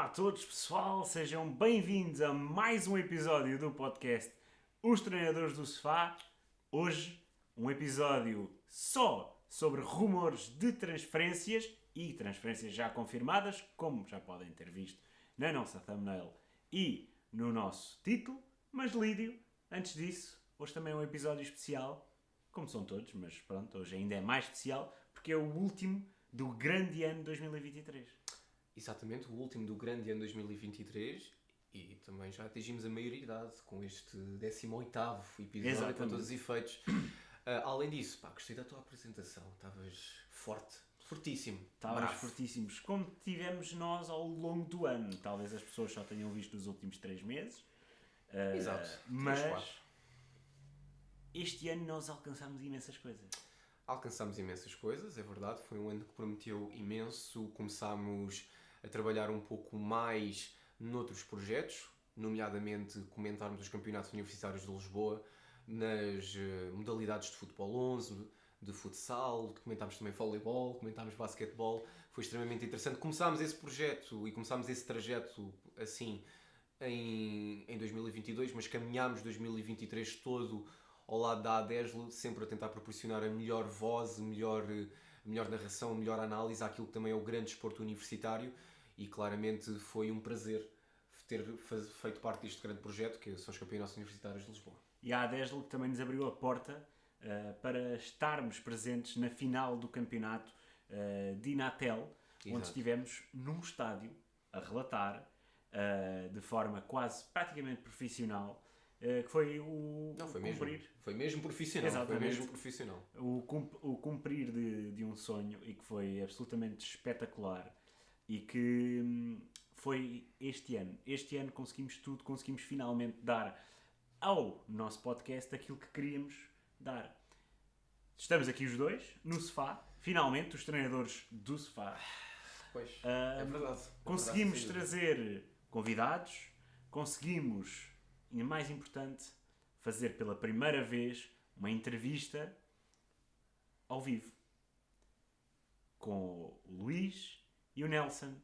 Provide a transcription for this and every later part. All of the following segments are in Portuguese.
a todos, pessoal, sejam bem-vindos a mais um episódio do podcast Os Treinadores do Sofá. Hoje, um episódio só sobre rumores de transferências e transferências já confirmadas, como já podem ter visto na nossa thumbnail e no nosso título. Mas Lídio, antes disso, hoje também é um episódio especial, como são todos, mas pronto, hoje ainda é mais especial porque é o último do grande ano 2023. Exatamente, o último do grande ano 2023 e também já atingimos a maioridade com este 18º episódio. Exatamente. Com todos os efeitos. Além disso, gostei da tua apresentação, estavas forte, fortíssimo. Estávamos bravo. fortíssimos, como tivemos nós ao longo do ano. Talvez as pessoas só tenham visto os últimos 3 meses. Exato, Mas 3, 4. este ano nós alcançámos imensas coisas. Alcançámos imensas coisas, é verdade, foi um ano que prometeu imenso, começámos a trabalhar um pouco mais noutros projetos, nomeadamente comentarmos os campeonatos universitários de Lisboa, nas modalidades de futebol 11, de futsal, comentámos também voleibol, comentámos basquetebol, foi extremamente interessante. Começámos esse projeto e começámos esse trajeto assim em 2022, mas caminhámos 2023 todo ao lado da ADESL, sempre a tentar proporcionar a melhor voz, a melhor narração, a melhor análise àquilo que também é o grande desporto universitário, e claramente foi um prazer ter feito parte deste grande projeto, que são os Campeonatos Universitários de Lisboa. E a ADESL que também nos abriu a porta para estarmos presentes na final do campeonato de Inatel, onde Exato. estivemos num estádio a relatar de forma quase praticamente profissional, que foi o cumprir. Foi mesmo profissional. Exatamente. Foi mesmo profissional. O cumprir de um sonho, e que foi absolutamente espetacular, e que foi este ano. Este ano conseguimos tudo, conseguimos finalmente dar ao nosso podcast aquilo que queríamos dar. Estamos aqui os dois, no sofá, finalmente, os treinadores do sofá. Pois, é verdade. Conseguimos trazer convidados, conseguimos, e mais importante, fazer pela primeira vez uma entrevista ao vivo com o Luís e o Nelson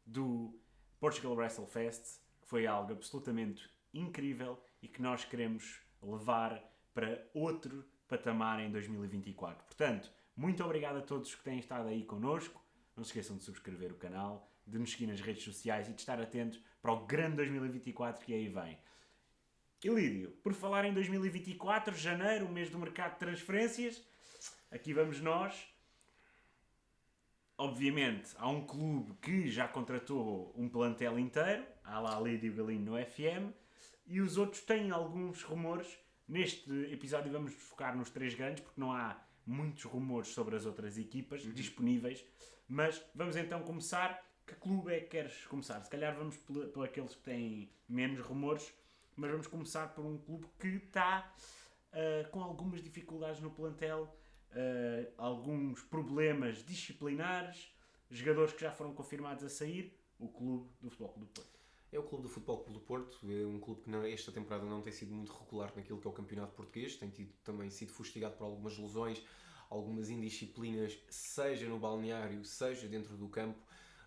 do Portugal Wrestle Fest, que foi algo absolutamente incrível e que nós queremos levar para outro patamar em 2024. Portanto, muito obrigado a todos que têm estado aí connosco. Não se esqueçam de subscrever o canal, de nos seguir nas redes sociais e de estar atentos para o grande 2024 que aí vem. E Lídio, por falar em 2024, janeiro, o mês do mercado de transferências, aqui vamos nós. Obviamente, há um clube que já contratou um plantel inteiro, há lá Lídio Galinho no FM, e os outros têm alguns rumores. Neste episódio vamos focar nos 3 grandes, porque não há muitos rumores sobre as outras equipas disponíveis, mas vamos então começar. Que clube é que queres começar? Se calhar vamos por aqueles que têm menos rumores, mas vamos começar por um clube que está com algumas dificuldades no plantel, alguns problemas disciplinares, jogadores que já foram confirmados a sair. O clube do Futebol Clube do Porto. É o clube do Futebol Clube do Porto, é um clube que esta temporada não tem sido muito regular naquilo que é o campeonato português, tem também sido fustigado por algumas lesões, algumas indisciplinas, seja no balneário, seja dentro do campo.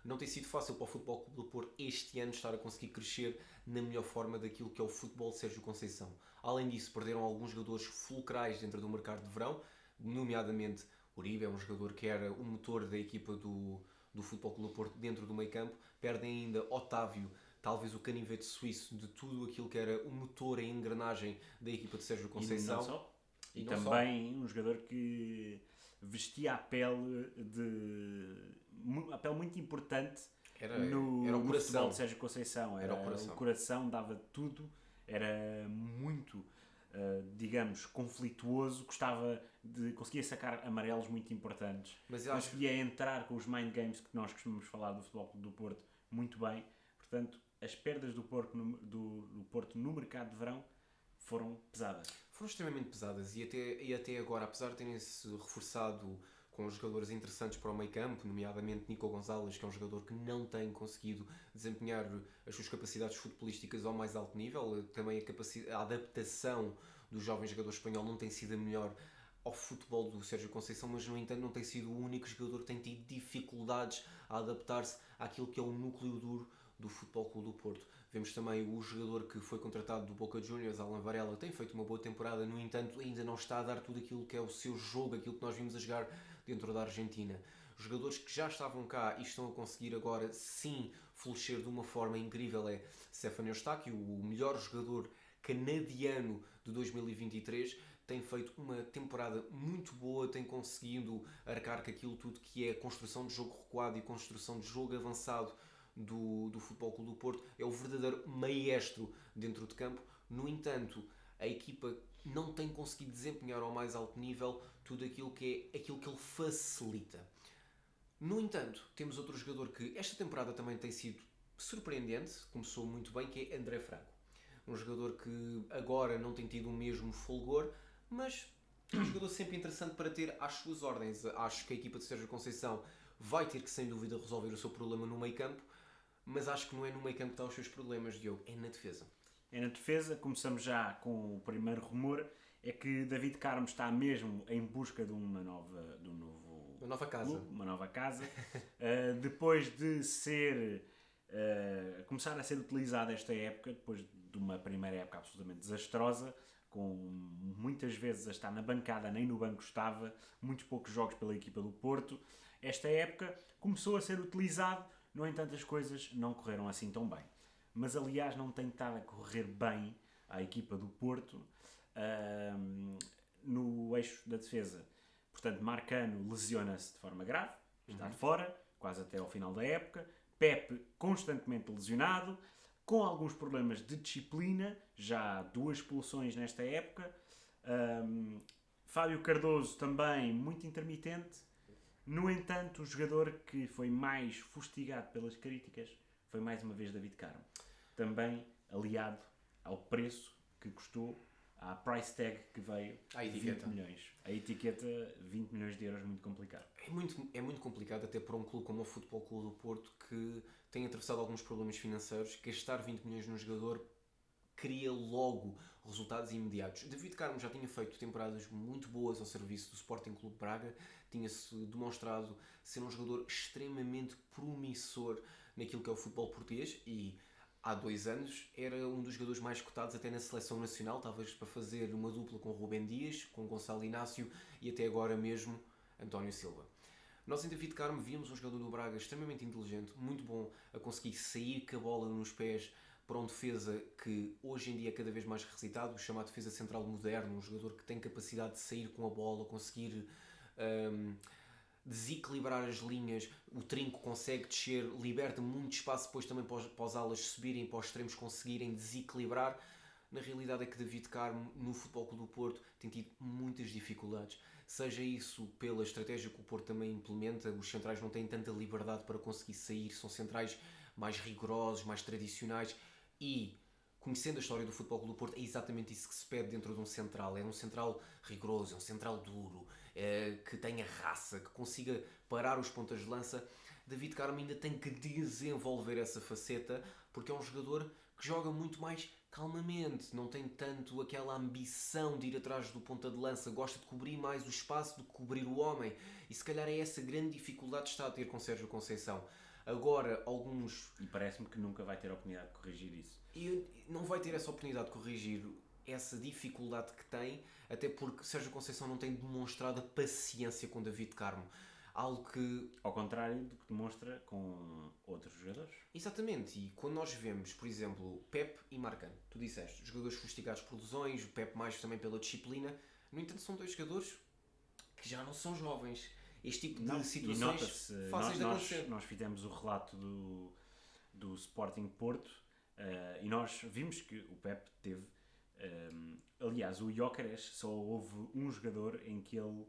Não tem sido fácil para o Futebol Clube do Porto este ano estar a conseguir crescer na melhor forma daquilo que é o futebol de Sérgio Conceição. Além disso, perderam alguns jogadores fulcrais dentro do mercado de verão, nomeadamente Uribe, é um jogador que era o motor da equipa do Futebol Clube do Porto dentro do meio campo. Perdem ainda Otávio, talvez o canivete suíço de tudo aquilo que era o motor, a engrenagem da equipa de Sérgio Conceição. E não só. E não também um jogador que vestia a pele muito importante era o coração. futebol de Sérgio Conceição. Era o coração, dava tudo, era muito, digamos, conflituoso, conseguia sacar amarelos muito importantes, Mas eu conseguia entrar com os mind games que nós costumamos falar do Futebol Clube do Porto muito bem. Portanto, as perdas do Porto no mercado de verão foram pesadas. Foram extremamente pesadas e até agora, apesar de terem-se reforçado com jogadores interessantes para o meio campo, nomeadamente Nico Gonzalez, que é um jogador que não tem conseguido desempenhar as suas capacidades futebolísticas ao mais alto nível, também a adaptação do jovem jogador espanhol não tem sido a melhor ao futebol do Sérgio Conceição, mas no entanto não tem sido o único jogador que tem tido dificuldades a adaptar-se àquilo que é o núcleo duro do Futebol Clube do Porto. Vemos também o jogador que foi contratado do Boca Juniors, Alan Varela, tem feito uma boa temporada, no entanto ainda não está a dar tudo aquilo que é o seu jogo, aquilo que nós vimos a jogar dentro da Argentina. Jogadores que já estavam cá e estão a conseguir agora sim florescer de uma forma incrível é Stefan Eustáquio, o melhor jogador canadiano de 2023, tem feito uma temporada muito boa, tem conseguido arcar com aquilo tudo que é construção de jogo recuado e construção de jogo avançado do Futebol Clube do Porto. É o verdadeiro maestro dentro de campo. No entanto, a equipa não tem conseguido desempenhar ao mais alto nível tudo aquilo que é aquilo que ele facilita. No entanto, temos outro jogador que esta temporada também tem sido surpreendente, começou muito bem, que é André Franco. Um jogador que agora não tem tido o mesmo fulgor, mas é um jogador sempre interessante para ter às suas ordens. Acho que a equipa de Sérgio Conceição vai ter que, sem dúvida, resolver o seu problema no meio campo, mas acho que não é no meio campo que estão os seus problemas, Diogo, é na defesa. É na defesa, começamos já com o primeiro rumor, é que David Carmo está mesmo em busca de uma nova casa. Clube, uma nova casa. Depois de começar a ser utilizado esta época, depois de uma primeira época absolutamente desastrosa, com muitas vezes a estar na bancada, nem no banco estava, muitos poucos jogos pela equipa do Porto. Esta época começou a ser utilizado, no entanto as coisas não correram assim tão bem. Mas aliás não tem estado a correr bem à equipa do Porto no eixo da defesa. Portanto, Marcano lesiona-se de forma grave, está de fora, quase até ao final da época. Pepe constantemente lesionado, com alguns problemas de disciplina, já 2 expulsões nesta época. Fábio Cardoso também muito intermitente. No entanto, o jogador que foi mais fustigado pelas críticas foi mais uma vez David Carmo. Também aliado ao preço que custou, à price tag que veio, a etiqueta. 20 milhões. A etiqueta, 20 milhões de euros, muito complicado. É muito complicado até para um clube como o Futebol Clube do Porto, que tem atravessado alguns problemas financeiros. Gastar 20 milhões num jogador cria logo resultados imediatos. David Carmo já tinha feito temporadas muito boas ao serviço do Sporting Clube Braga, tinha-se demonstrado ser um jogador extremamente promissor naquilo que é o futebol português e há 2 anos era um dos jogadores mais cotados até na seleção nacional, talvez para fazer uma dupla com Rubem Dias, com Gonçalo Inácio e até agora mesmo António Silva. Nós em David Carmo víamos um jogador do Braga extremamente inteligente, muito bom a conseguir sair com a bola nos pés para um defesa que hoje em dia é cada vez mais requisitado, o chamado defesa central moderno, um jogador que tem capacidade de sair com a bola, conseguir desequilibrar as linhas, o trinco consegue descer, liberta muito espaço depois também para os alas subirem, para os extremos conseguirem desequilibrar. Na realidade é que David Carmo no Futebol Clube do Porto tem tido muitas dificuldades, seja isso pela estratégia que o Porto também implementa, os centrais não têm tanta liberdade para conseguir sair, são centrais mais rigorosos, mais tradicionais e, conhecendo a história do Futebol Clube do Porto, é exatamente isso que se pede dentro de um central. É um central rigoroso, é um central duro, que tenha raça, que consiga parar os pontas de lança. David Carmo ainda tem que desenvolver essa faceta, porque é um jogador que joga muito mais calmamente, não tem tanto aquela ambição de ir atrás do ponta de lança, gosta de cobrir mais o espaço do que cobrir o homem. E se calhar é essa grande dificuldade que está a ter com Sérgio Conceição. Agora, alguns... E parece-me que nunca vai ter a oportunidade de corrigir isso. E não vai ter essa oportunidade de corrigir essa dificuldade que tem, até porque Sérgio Conceição não tem demonstrado a paciência com David Carmo. Algo que... Ao contrário do que demonstra com outros jogadores. Exatamente, e quando nós vemos, por exemplo, Pepe e Marcano, tu disseste, jogadores fustigados por lesões, o Pepe mais também pela disciplina, no entanto são 2 jogadores que já não são jovens. Este tipo de situações fáceis de acontecer. Nós fizemos o relato do Sporting Porto e nós vimos que o Pepe teve... aliás, o Gyökeres só houve um jogador em que ele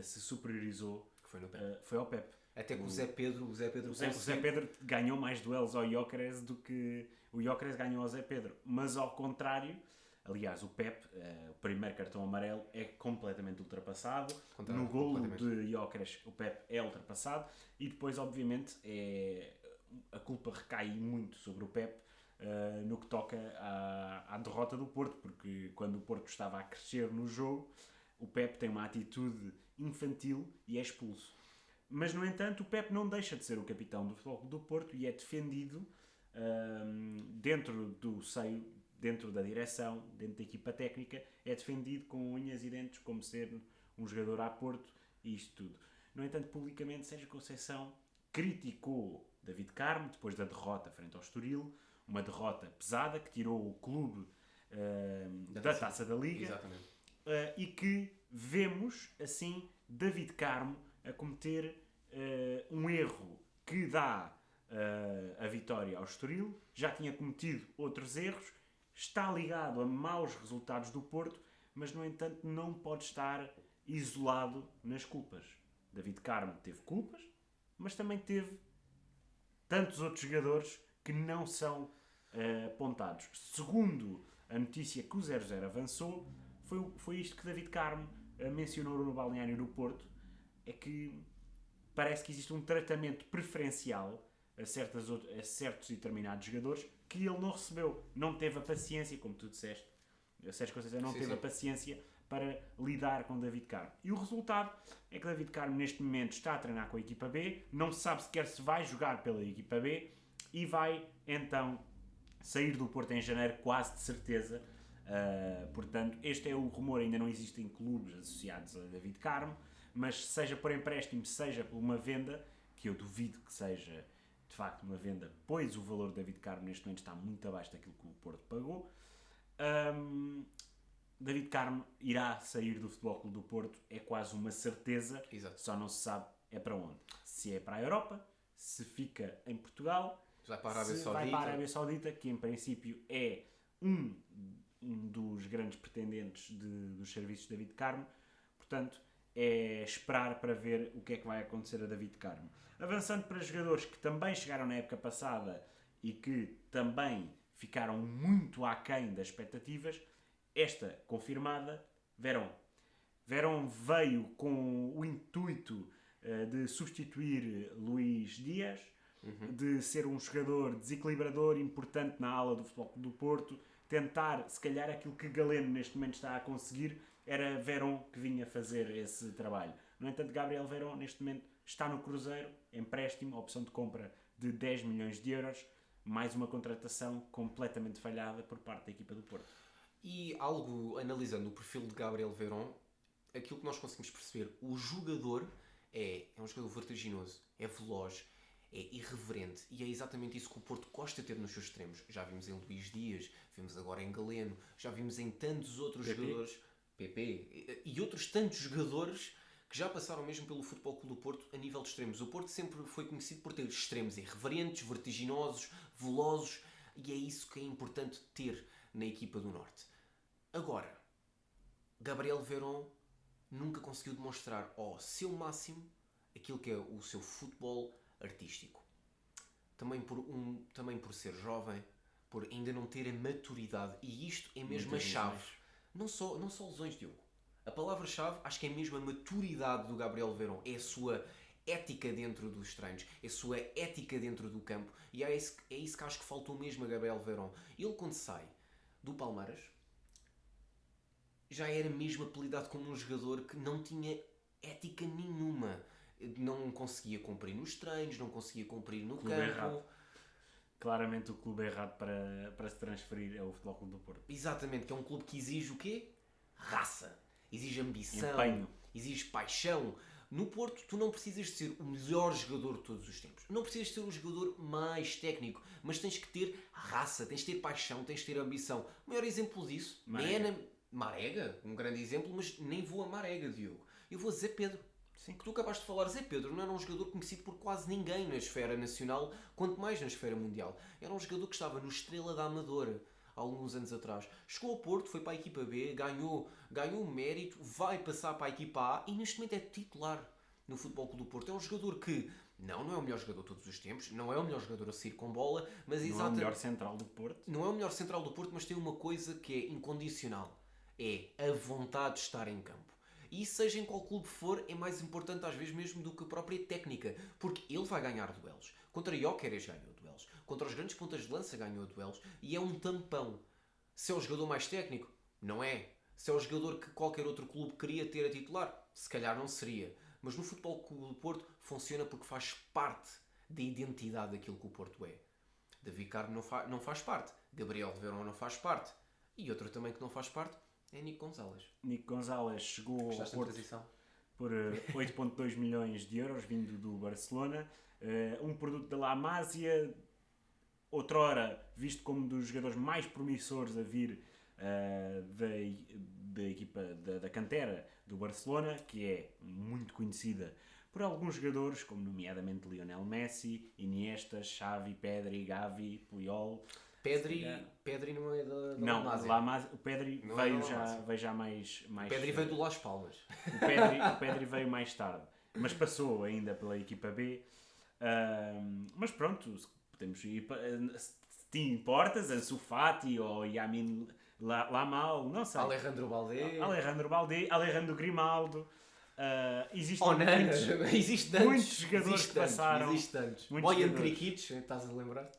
se superiorizou, que foi no Pepe. Foi ao Pepe. Até que o Zé Pedro O Zé Pedro ganhou mais duelos ao Gyökeres do que o Gyökeres ganhou ao Zé Pedro. Mas ao contrário, aliás, o Pepe, o primeiro cartão amarelo, é completamente ultrapassado. No golo de Gyökeres, o Pepe é ultrapassado. E depois, obviamente, a culpa recai muito sobre o Pepe no que toca à derrota do Porto. Porque quando o Porto estava a crescer no jogo, o Pepe tem uma atitude infantil e é expulso. Mas, no entanto, o Pepe não deixa de ser o capitão do Futebol Clube do Porto e é defendido dentro do seio, dentro da direção, dentro da equipa técnica, é defendido com unhas e dentes como ser um jogador a Porto e isto tudo. No entanto, publicamente, Sérgio Conceição criticou David Carmo depois da derrota frente ao Estoril, uma derrota pesada que tirou o clube da Taça da Liga. E que vemos, assim, David Carmo a cometer um erro que dá a vitória ao Estoril. Já tinha cometido outros erros, está ligado a maus resultados do Porto, mas, no entanto, não pode estar isolado nas culpas. David Carmo teve culpas, mas também teve tantos outros jogadores que não são apontados. Segundo a notícia que o 00 avançou, foi isto que David Carmo mencionou no balneário do Porto, é que parece que existe um tratamento preferencial a certos e determinados jogadores que ele não recebeu. Não teve a paciência, como tu disseste, a Sérgio Conceição não teve a paciência para lidar com David Carmo. E o resultado é que David Carmo neste momento está a treinar com a equipa B, não se sabe sequer se vai jogar pela equipa B e vai então sair do Porto em janeiro, quase de certeza. Portanto, este é o rumor, ainda não existem clubes associados a David Carmo, mas seja por empréstimo, seja por uma venda, que eu duvido que seja de facto uma venda, pois o valor de David Carmo neste momento está muito abaixo daquilo que o Porto pagou. David Carmo irá sair do Futebol Clube do Porto, é quase uma certeza. Exato. Só não se sabe é para onde. Se é para a Europa, se fica em Portugal, vai para a Arábia se Saudita. vai para a Arábia Saudita, que em princípio é um dos grandes pretendentes dos serviços de David Carmo. Portanto, é esperar para ver o que é que vai acontecer a David Carmo. Avançando para jogadores que também chegaram na época passada e que também ficaram muito aquém das expectativas, esta confirmada, Verón. Verón veio com o intuito de substituir Luís Dias, de ser um jogador desequilibrador, importante na ala do Futebol Clube do Porto, tentar, se calhar, aquilo que Galeno neste momento está a conseguir, era Verón que vinha fazer esse trabalho. No entanto, Gabriel Verón neste momento está no Cruzeiro, empréstimo, opção de compra de 10 milhões de euros, mais uma contratação completamente falhada por parte da equipa do Porto. E algo, analisando o perfil de Gabriel Verón, aquilo que nós conseguimos perceber, o jogador é um jogador vertiginoso, é veloz, é irreverente, e é exatamente isso que o Porto gosta de ter nos seus extremos. Já vimos em Luís Dias, vimos agora em Galeno, já vimos em tantos outros jogadores, PP, e outros tantos jogadores que já passaram mesmo pelo Futebol Clube do Porto a nível de extremos. O Porto sempre foi conhecido por ter extremos irreverentes, vertiginosos, velozes, e é isso que é importante ter na equipa do Norte. Agora, Gabriel Verón nunca conseguiu demonstrar ao seu máximo aquilo que é o seu futebol artístico. Também por ser jovem, por ainda não ter a maturidade, e isto é mesmo a chave. Não só lesões, Diogo. A palavra-chave acho que é mesmo a maturidade do Gabriel Verón. É a sua ética dentro dos treinos, é a sua ética dentro do campo, e é isso que acho que faltou mesmo a Gabriel Verón. Ele, quando sai do Palmeiras, já era mesmo apelidado como um jogador que não tinha ética nenhuma. Não conseguia cumprir nos treinos, não conseguia cumprir no campo. Errado. Claramente o clube é errado para se transferir ao Futebol Clube do Porto. Exatamente, que é um clube que exige o quê? Raça. Exige ambição. Empenho. Exige paixão. No Porto, tu não precisas de ser o melhor jogador de todos os tempos. Não precisas de ser o jogador mais técnico, mas tens que ter raça, tens que ter paixão, tens que ter ambição. O maior exemplo disso é Marega, um grande exemplo, mas nem vou a Marega, Diogo. Eu vou a Zé Pedro. Sim. Que tu acabaste de falar, Zé Pedro não era um jogador conhecido por quase ninguém na esfera nacional, quanto mais na esfera mundial. Era um jogador que estava no Estrela da Amadora há alguns anos atrás. Chegou ao Porto, foi para a equipa B, ganhou o mérito, vai passar para a equipa A e neste momento é titular no Futebol Clube do Porto. É um jogador que não é o melhor jogador de todos os tempos, não é o melhor jogador a sair com bola, mas não é o melhor central do Porto. Não é o melhor central do Porto, mas tem uma coisa que é incondicional. É a vontade de estar em campo. E seja em qual clube for, é mais importante às vezes mesmo do que a própria técnica, porque ele vai ganhar duelos. Contra Gyökeres ganhou duelos, contra os grandes pontas de lança ganhou duelos, e é um tampão. Se é o jogador mais técnico, não é. Se é o jogador que qualquer outro clube queria ter a titular, se calhar não seria. Mas no Futebol Clube do Porto funciona porque faz parte da identidade daquilo que o Porto é. David Carmo não faz parte. Gabriel de Verón não faz parte. E outro também que não faz parte é Nico Gonzalez. Nico Gonzalez chegou ao Gostaste da Porto transição? por 8,2 milhões de euros, vindo do Barcelona. Um produto da La Masia, outrora visto como um dos jogadores mais promissores a vir da equipa da cantera do Barcelona, que é muito conhecida por alguns jogadores, como nomeadamente Lionel Messi, Iniesta, Xavi, Pedri, Gavi, Puyol. Pedri não é da Não, La Masia. o Pedri Não é veio da La Masia. já mais... O Pedri veio do Las Palmas. O Pedri veio mais tarde, mas passou ainda pela equipa B. Mas pronto, podemos ir se te importas, Ansu Fati ou Yamin Lamal, não sei. Alejandro Balde. Alejandro Grimaldo. Existem Onana. muitos, Existe tantos. muitos jogadores que passaram. Existe tantos. Muitos Bojan jogadores. Krikic, estás a lembrar?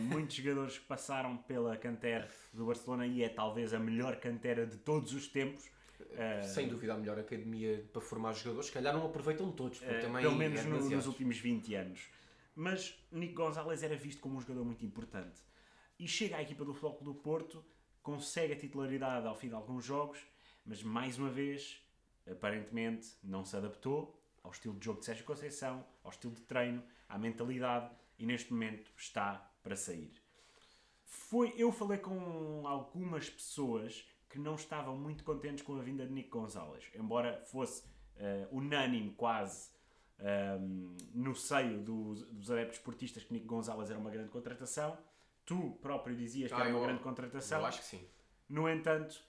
Muitos jogadores que passaram pela cantera do Barcelona e é talvez a melhor cantera de todos os tempos. Sem dúvida a melhor academia para formar jogadores. Se calhar não aproveitam todos, porque também pelo menos é nos últimos 20 anos. Mas Nico Gonzalez era visto como um jogador muito importante. E chega à equipa do Futebol Clube do Porto, consegue a titularidade ao fim de alguns jogos, mas mais uma vez, aparentemente, não se adaptou ao estilo de jogo de Sérgio Conceição, ao estilo de treino, à mentalidade, e neste momento está para sair. Eu falei com algumas pessoas que não estavam muito contentes com a vinda de Nico Gonzalez, embora fosse unânime quase no seio dos adeptos esportistas que Nico Gonzalez era uma grande contratação. Tu próprio dizias que era uma grande contratação. Eu acho que sim. No entanto,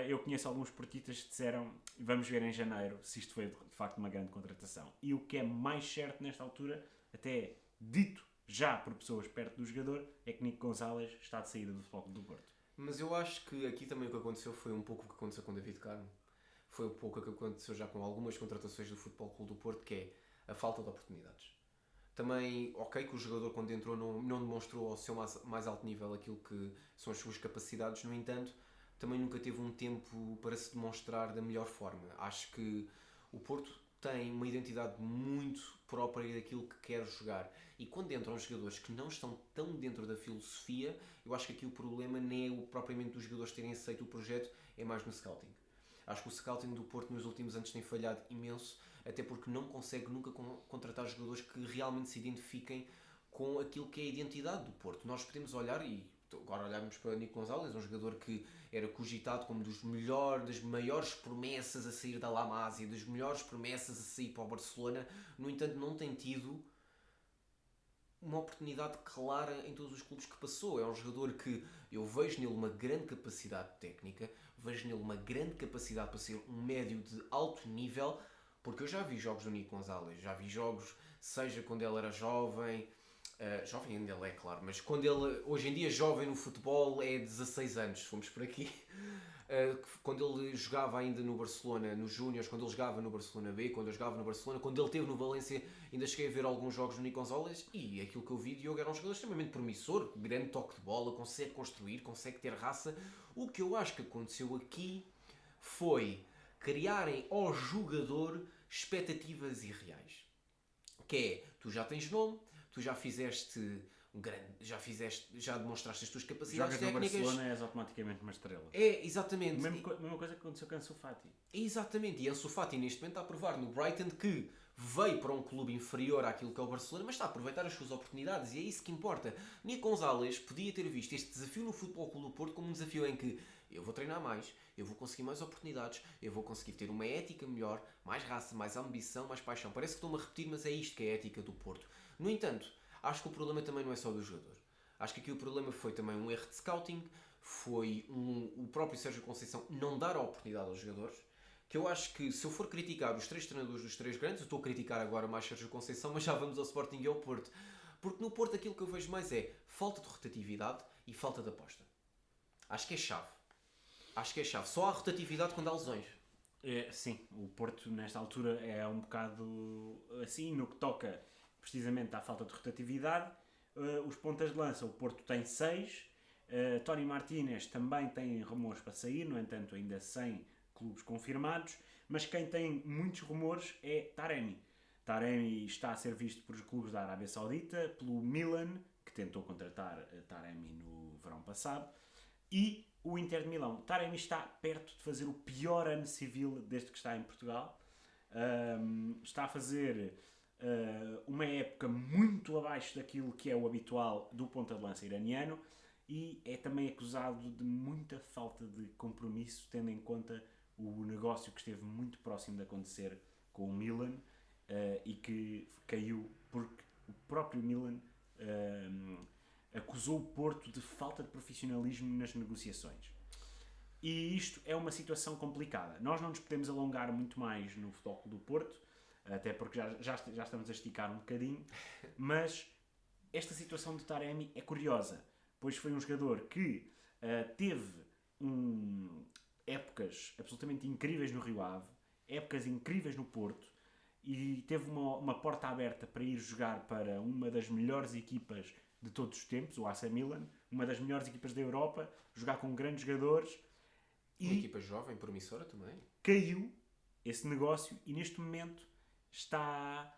eu conheço alguns esportistas que disseram vamos ver em janeiro se isto foi de facto uma grande contratação. E o que é mais certo nesta altura, até dito já por pessoas perto do jogador, é que Nico Gonzalez está de saída do Futebol Clube do Porto. Mas eu acho que aqui também o que aconteceu foi um pouco o que aconteceu com David Carmo. Foi um pouco o que aconteceu já com algumas contratações do Futebol Clube do Porto, que é a falta de oportunidades. Também, ok, que o jogador quando entrou não demonstrou ao seu mais alto nível aquilo que são as suas capacidades, no entanto, também nunca teve um tempo para se demonstrar da melhor forma. Acho que o Porto tem uma identidade muito própria daquilo que quer jogar. E quando entram jogadores que não estão tão dentro da filosofia, eu acho que aqui o problema nem é propriamente dos jogadores terem aceito o projeto, é mais no scouting. Acho que o scouting do Porto nos últimos anos tem falhado imenso, até porque não consegue nunca contratar jogadores que realmente se identifiquem com aquilo que é a identidade do Porto. Nós podemos olhar, e agora olhamos para Nico Gonzalez, um jogador que era cogitado como das maiores promessas a sair da La Masia, das melhores promessas a sair para o Barcelona, no entanto não tem tido uma oportunidade clara em todos os clubes que passou. É um jogador que eu vejo nele uma grande capacidade técnica, vejo nele uma grande capacidade para ser um médio de alto nível, porque eu já vi jogos do Nico Gonzalez, já vi jogos, seja quando ele era jovem ainda ele é, claro, mas quando ele, hoje em dia jovem no futebol é 16 anos, se fomos por aqui, quando ele jogava ainda no Barcelona, nos Júniors, quando ele jogava no Barcelona B, quando eu jogava no Barcelona, quando ele esteve no Valência, ainda cheguei a ver alguns jogos do Nico Gonzalez e aquilo que eu vi, Diogo era um jogador extremamente promissor, grande toque de bola, consegue construir, consegue ter raça. O que eu acho que aconteceu aqui foi criarem ao jogador expectativas irreais. Que é, tu já tens nome, tu já fizeste já demonstraste as tuas capacidades técnicas. Jogas no Barcelona, és automaticamente uma estrela. É, exatamente. A mesma coisa que aconteceu com Ansu Fati. Exatamente, e Ansu Fati neste momento está a provar no Brighton que veio para um clube inferior àquilo que é o Barcelona, mas está a aproveitar as suas oportunidades e é isso que importa. Nico Gonzalez podia ter visto este desafio no Futebol Clube do Porto como um desafio em que eu vou treinar mais, eu vou conseguir mais oportunidades, eu vou conseguir ter uma ética melhor, mais raça, mais ambição, mais paixão. Parece que estou-me a repetir, mas é isto que é a ética do Porto. No entanto, acho que o problema também não é só do jogador. Acho que aqui o problema foi também um erro de scouting, foi o próprio Sérgio Conceição não dar a oportunidade aos jogadores, que eu acho que se eu for criticar os três treinadores dos três grandes, eu estou a criticar agora mais Sérgio Conceição, mas já vamos ao Sporting e ao Porto. Porque no Porto aquilo que eu vejo mais é falta de rotatividade e falta de aposta. Acho que é chave. Só há rotatividade quando há lesões. Sim, o Porto nesta altura é um bocado assim, no que toca precisamente à falta de rotatividade. Os pontas de lança, o Porto tem 6. Tony Martínez também tem rumores para sair, no entanto ainda sem clubes confirmados, mas quem tem muitos rumores é Taremi. Taremi está a ser visto por clubes da Arábia Saudita, pelo Milan, que que tentou contratar Taremi no verão passado, e o Inter de Milão. Taremi está perto de fazer o pior ano civil desde que está em Portugal. Está a fazer uma época muito abaixo daquilo que é o habitual do ponta de lança iraniano, e é também acusado de muita falta de compromisso, tendo em conta o negócio que esteve muito próximo de acontecer com o Milan e que caiu porque o próprio Milan acusou o Porto de falta de profissionalismo nas negociações. E isto é uma situação complicada. Nós não nos podemos alongar muito mais no Futebol Clube do Porto, até porque já estamos a esticar um bocadinho, mas esta situação de Taremi é curiosa, pois foi um jogador que teve épocas absolutamente incríveis no Rio Ave, épocas incríveis no Porto, e teve uma porta aberta para ir jogar para uma das melhores equipas de todos os tempos, o AC Milan, uma das melhores equipas da Europa, jogar com grandes jogadores. Uma equipa jovem, promissora também. Caiu esse negócio e neste momento está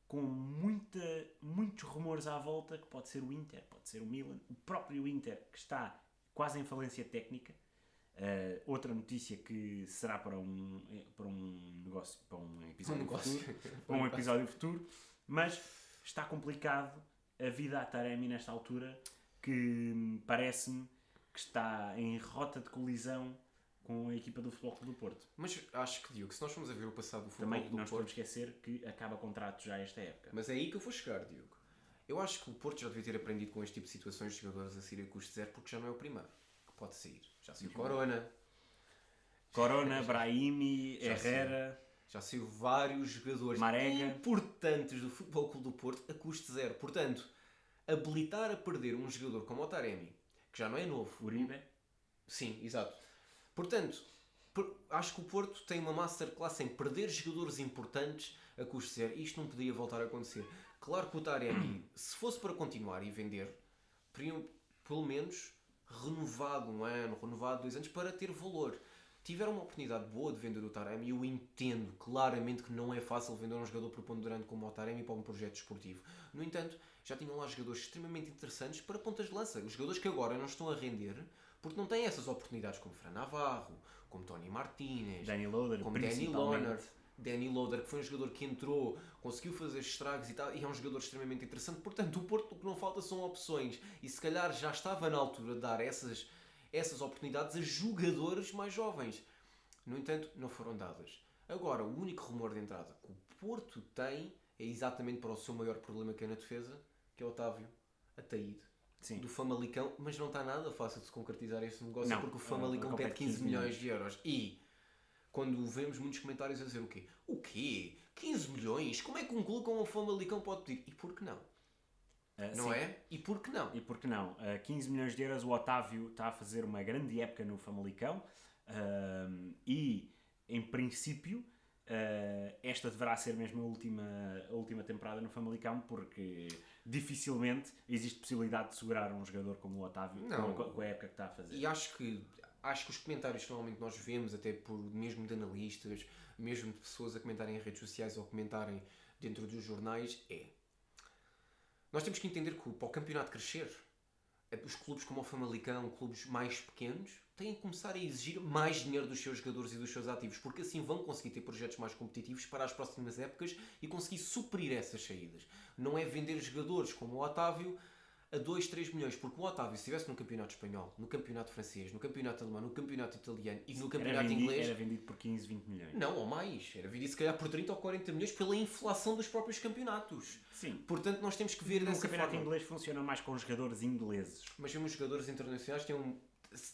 com muitos rumores à volta, que pode ser o Inter, pode ser o Milan, o próprio Inter, que está quase em falência técnica. Outra notícia que será para um negócio, para um episódio futuro, para um episódio futuro, mas está complicado a vida a Taremi nesta altura, que parece-me que está em rota de colisão com a equipa do Futebol Clube do Porto. Mas acho que, Diogo, se nós formos a ver o passado do Futebol Também Clube do nós Porto... podemos esquecer que acaba contrato já esta época. Mas é aí que eu vou chegar, Diogo. Eu acho que o Porto já devia ter aprendido com este tipo de situações de jogadores a sair a custo zero, porque já não é o primeiro que pode sair. Já saiu Corona, Brahimi, Herrera... Já saiu vários jogadores Marega. Importantes do Futebol Clube do Porto a custo zero. Portanto, habilitar a perder um jogador como o Taremi, que já não é novo... Uribe. Sim, exato. Portanto, acho que o Porto tem uma masterclass em perder jogadores importantes a custo zero. E isto não podia voltar a acontecer. Claro que o Taremi, se fosse para continuar e vender, teriam pelo menos renovado um ano, renovado 2 anos para ter valor. Tiveram uma oportunidade boa de vender o Taremi e eu entendo claramente que não é fácil vender um jogador preponderante como o Taremi para um projeto desportivo. No entanto, já tinham lá jogadores extremamente interessantes para pontas de lança. Os jogadores que agora não estão a render porque não têm essas oportunidades, como Fran Navarro, como Tony Martínez, Danny Loader, como Danny Loader, que foi um jogador que entrou, conseguiu fazer estragos e tal, e é um jogador extremamente interessante. Portanto, o Porto, o que não falta são opções, e se calhar já estava na altura de dar essas oportunidades a jogadores mais jovens. No entanto, não foram dadas. Agora, o único rumor de entrada que o Porto tem é exatamente para o seu maior problema, que é na defesa, que é o Otávio Ataíde. Sim. Do Famalicão, mas não está nada fácil de se concretizar este negócio, não, porque o Famalicão pede 15 milhões de euros. E quando vemos muitos comentários a dizer o quê? O quê? 15 milhões? Como é que um clube como o Famalicão pode pedir? E por que não? Não sim. É? E por que não? E por que não? 15 milhões de euros, o Otávio está a fazer uma grande época no Famalicão e, em princípio, esta deverá ser mesmo a última temporada no Famalicão, porque dificilmente existe possibilidade de segurar um jogador como o Otávio com a época que está a fazer. E acho que os comentários que normalmente nós vemos, até por mesmo de analistas, mesmo de pessoas a comentarem em redes sociais ou a comentarem dentro dos jornais, nós temos que entender que para o campeonato crescer, os clubes como o Famalicão, clubes mais pequenos, têm que começar a exigir mais dinheiro dos seus jogadores e dos seus ativos, porque assim vão conseguir ter projetos mais competitivos para as próximas épocas e conseguir suprir essas saídas. Não é vender jogadores como o Otávio a 2, 3 milhões, porque o Otávio, se estivesse no campeonato espanhol, no campeonato francês, no campeonato alemão, no campeonato italiano e no campeonato inglês... Era vendido por 15, 20 milhões. Não, ou mais. Era vendido se calhar por 30 ou 40 milhões pela inflação dos próprios campeonatos. Sim. Portanto, nós temos que ver dessa forma. O campeonato inglês funciona mais com jogadores ingleses. Mas mesmo os jogadores internacionais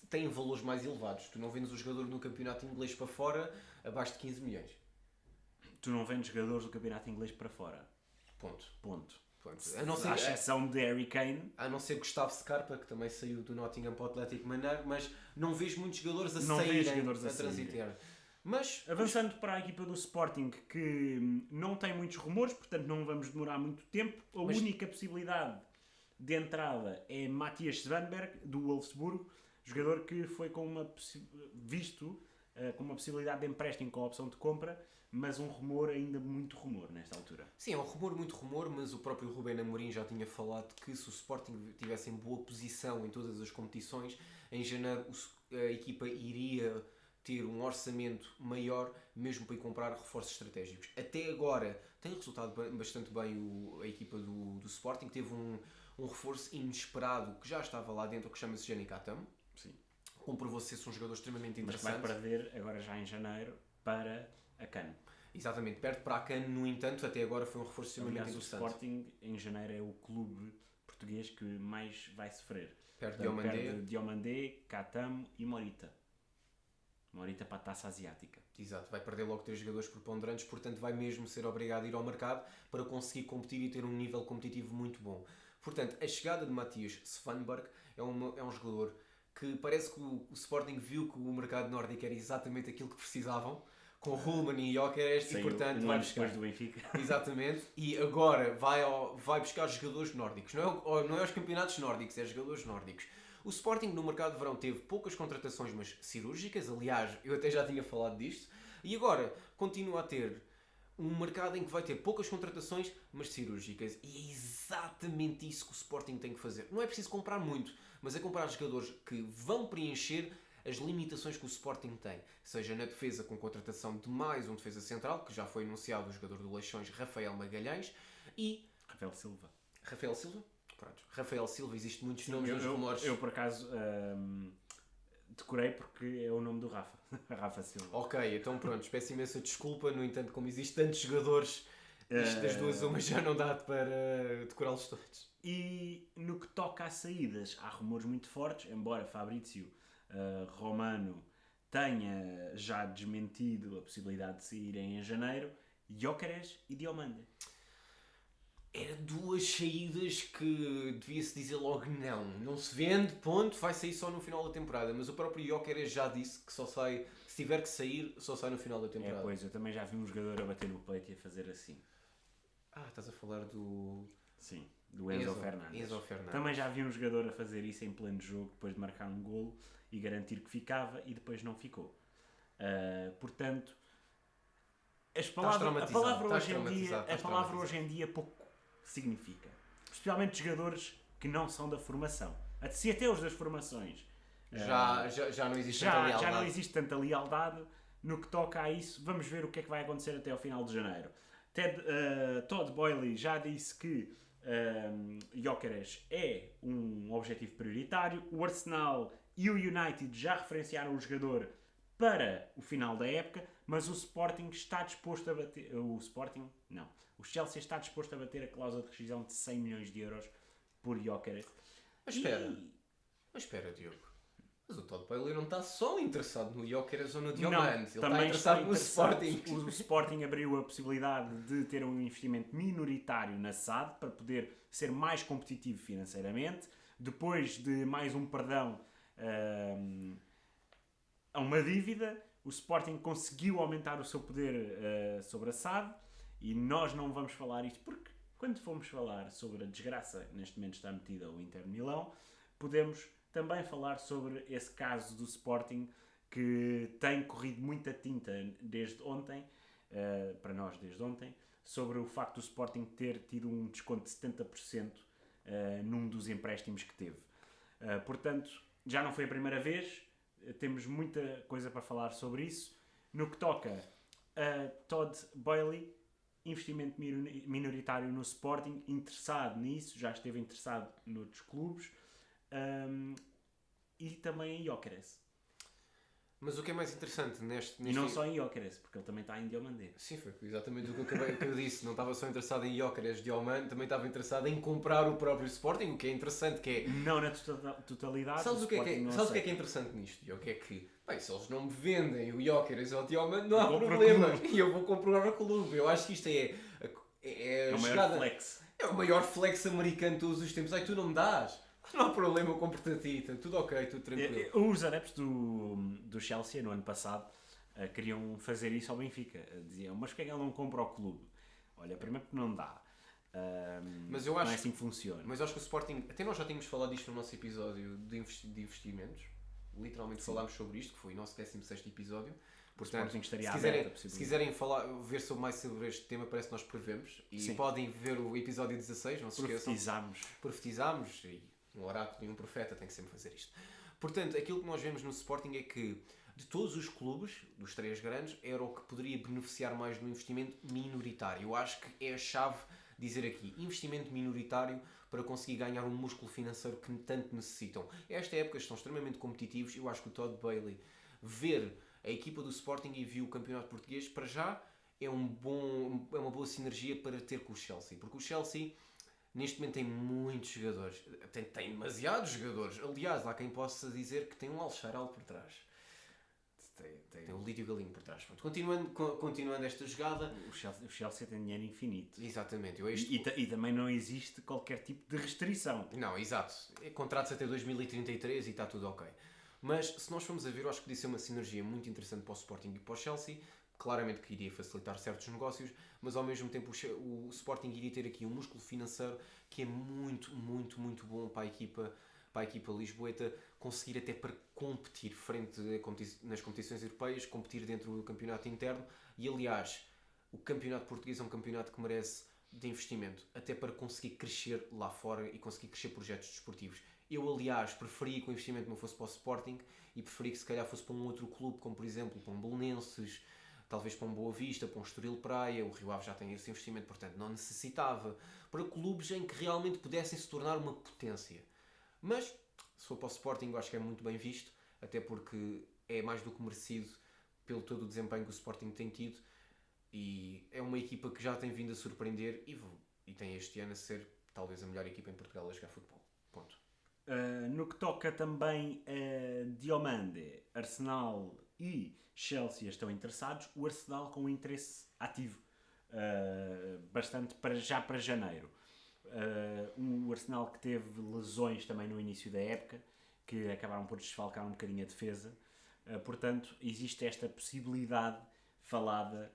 têm valores mais elevados. Tu não vendes o jogador no campeonato inglês para fora abaixo de 15 milhões. Tu não vendes jogadores do campeonato inglês para fora. Ponto. A não ser a exceção de Harry Kane. A não ser Gustavo Scarpa, que também saiu do Nottingham para o Atlético Mineiro, mas não vejo muitos jogadores a saírem, a transitar. Mas, avançando para a equipa do Sporting, que não tem muitos rumores, portanto não vamos demorar muito tempo. A única possibilidade de entrada é Matthias Svanberg, do Wolfsburgo, jogador que foi com visto com uma possibilidade de empréstimo com a opção de compra, mas um rumor, ainda muito rumor nesta altura. Sim, é um rumor, muito rumor, mas o próprio Rubén Amorim já tinha falado que se o Sporting tivesse em boa posição em todas as competições, em janeiro a equipa iria ter um orçamento maior, mesmo para ir comprar reforços estratégicos. Até agora tem resultado bastante bem a equipa do Sporting, teve um reforço inesperado que já estava lá dentro, que chama-se Jani Katam. Sim. Comprovou-se ser um jogador extremamente interessante. Mas vai perder agora já em janeiro para a CAN. Exatamente, perto para a CAN, no entanto, até agora foi um reforço extremamente interessante. O Sporting em janeiro é o clube português que mais vai sofrer. Perde Diomandé, Katam e Morita. Morita para a Taça Asiática. Exato, vai perder logo 3 jogadores preponderantes, portanto vai mesmo ser obrigado a ir ao mercado para conseguir competir e ter um nível competitivo muito bom. Portanto, a chegada de Matthias Svanberg é um jogador que parece que o Sporting viu que o mercado nórdico era exatamente aquilo que precisavam, com Ruhlmann e Gyökeres, e portanto vai buscar do Benfica. Exatamente, e agora vai buscar jogadores nórdicos. Não é os campeonatos nórdicos, é jogadores nórdicos. O Sporting no mercado de verão teve poucas contratações, mas cirúrgicas. Aliás, eu até já tinha falado disto. E agora continua a ter um mercado em que vai ter poucas contratações, mas cirúrgicas. E é exatamente isso que o Sporting tem que fazer. Não é preciso comprar muito, mas é comprar jogadores que vão preencher as limitações que o Sporting tem. Seja na defesa, com contratação de mais um defesa central, que já foi anunciado o jogador do Leixões, Rafael Magalhães, e... Rafael Silva. Pronto. Rafael Silva, existem muitos nomes nos rumores. Eu por acaso decorei porque é o nome do Rafa. Rafa Silva. Ok, então pronto, peço imensa desculpa, no entanto, como existem tantos jogadores, isto das duas umas já não dá para decorá-los todos. E no que toca a saídas, há rumores muito fortes, embora Fabrício Romano tenha já desmentido a possibilidade de saírem em janeiro, Gyökeres e Diomande. Era duas saídas que devia-se dizer logo não se vende, ponto, vai sair só no final da temporada, mas o próprio Gyökeres já disse que só sai, se tiver que sair, só sai no final da temporada. Pois, eu também já vi um jogador a bater no peito e a fazer assim. Estás a falar do... Sim, do Enzo Fernandes. Também já vi um jogador a fazer isso em pleno jogo, depois de marcar um golo e garantir que ficava e depois não ficou. Portanto, a palavra hoje em dia pouco significa. Especialmente jogadores que não são da formação. Se até os das formações já não existe tanta lealdade. Já não existe tanta lealdade no que toca a isso. Vamos ver o que é que vai acontecer até ao final de janeiro. Todd Boehly já disse que Gyökeres é um objetivo prioritário. O Arsenal e o United já referenciaram o jogador para o final da época, mas o Sporting está disposto a bater... O Chelsea está disposto a bater a cláusula de rescisão de 100 milhões de euros por Gyökeres. Mas espera, Diogo. Mas o Todd Boehly não está só interessado no Gyökeres ou no Diomande. Ele está interessado no Sporting. O Sporting abriu a possibilidade de ter um investimento minoritário na SAD para poder ser mais competitivo financeiramente. Depois de mais um perdão a uma dívida, o Sporting conseguiu aumentar o seu poder sobre a SAD. E nós não vamos falar isto porque, quando formos falar sobre a desgraça que neste momento está metida ao Inter de Milão, podemos também falar sobre esse caso do Sporting que tem corrido muita tinta desde ontem, para nós desde ontem, sobre o facto do Sporting ter tido um desconto de 70% num dos empréstimos que teve. Portanto, já não foi a primeira vez, temos muita coisa para falar sobre isso. No que toca a Todd Boehly, investimento minoritário no Sporting, interessado nisso, já esteve interessado noutros clubes, e também em Gyökeres. Mas o que é mais interessante neste... E não só em Gyökeres, porque ele também está em Diomande. Sim, foi exatamente o que eu disse. Não estava só interessado em Gyökeres, Diomande, também estava interessado em comprar o próprio Sporting, o que é interessante, que é... Não na totalidade. Sabes o que é interessante nisto, Diogo? É que, bem, se eles não me vendem o Gyökeres ou o Diomande, não há problema. E eu vou comprar o clube. Eu acho que isto é o maior flex. É o maior flex americano de todos os tempos. Ai, tu não me dás. Não há problema, eu compro-te a ti, tudo ok, tudo tranquilo. Os adeptos do Chelsea, no ano passado, queriam fazer isso ao Benfica. Diziam, mas porquê é que ele não compra o clube? Olha, primeiro porque não dá. Mas eu acho, não é assim que funciona. Mas eu acho que o Sporting, até nós já tínhamos falado disto no nosso episódio de investimentos, literalmente falámos sobre isto, que foi o nosso 16º episódio. Portanto, Sporting estaria se quiserem, aberto, se quiserem ver mais sobre este tema, parece que nós prevemos. E Sim. podem ver o episódio 16, não se esqueçam. Profetizámos. E um oráculo e um profeta tem que sempre fazer isto. Portanto, aquilo que nós vemos no Sporting é que, de todos os clubes, dos 3 grandes, era o que poderia beneficiar mais do investimento minoritário. Eu acho que é a chave dizer aqui, investimento minoritário para conseguir ganhar um músculo financeiro que tanto necessitam. Esta época estão extremamente competitivos. Eu acho que o Todd Bailey ver a equipa do Sporting e viu o campeonato português, para já é uma boa sinergia para ter com o Chelsea, porque o Chelsea neste momento tem muitos jogadores, tem demasiados jogadores. Aliás, há quem possa dizer que tem um Al-Sharal por trás, tem o Lídio Galinho por trás. Continuando esta jogada, O Chelsea tem dinheiro infinito. exatamente, E também não existe qualquer tipo de restrição. não, exato, contratos até 2033 e está tudo ok. Mas se nós formos a ver, eu acho que podia ser uma sinergia muito interessante para o Sporting e para o Chelsea. Claramente que iria facilitar certos negócios, mas ao mesmo tempo o Sporting iria ter aqui um músculo financeiro que é muito, muito, muito bom para a equipa lisboeta conseguir até para competir nas competições europeias, competir dentro do campeonato interno. E aliás, o campeonato português é um campeonato que merece de investimento, até para conseguir crescer lá fora e conseguir crescer projetos desportivos. Eu, aliás, preferia que o investimento não fosse para o Sporting e preferia que se calhar fosse para um outro clube, como por exemplo para um Belenenses, talvez para um Boa Vista, para um Estoril Praia. O Rio Ave já tem esse investimento, portanto não necessitava. Para clubes em que realmente pudessem se tornar uma potência. Mas, se for para o Sporting, eu acho que é muito bem visto, até porque é mais do que merecido pelo todo o desempenho que o Sporting tem tido. E é uma equipa que já tem vindo a surpreender e tem este ano a ser talvez a melhor equipa em Portugal a jogar futebol. Ponto. No que toca também a Diomande, Arsenal e Chelsea estão interessados. O Arsenal com interesse ativo, bastante já para janeiro. O Arsenal que teve lesões também no início da época, que acabaram por desfalcar um bocadinho a defesa. Portanto, existe esta possibilidade falada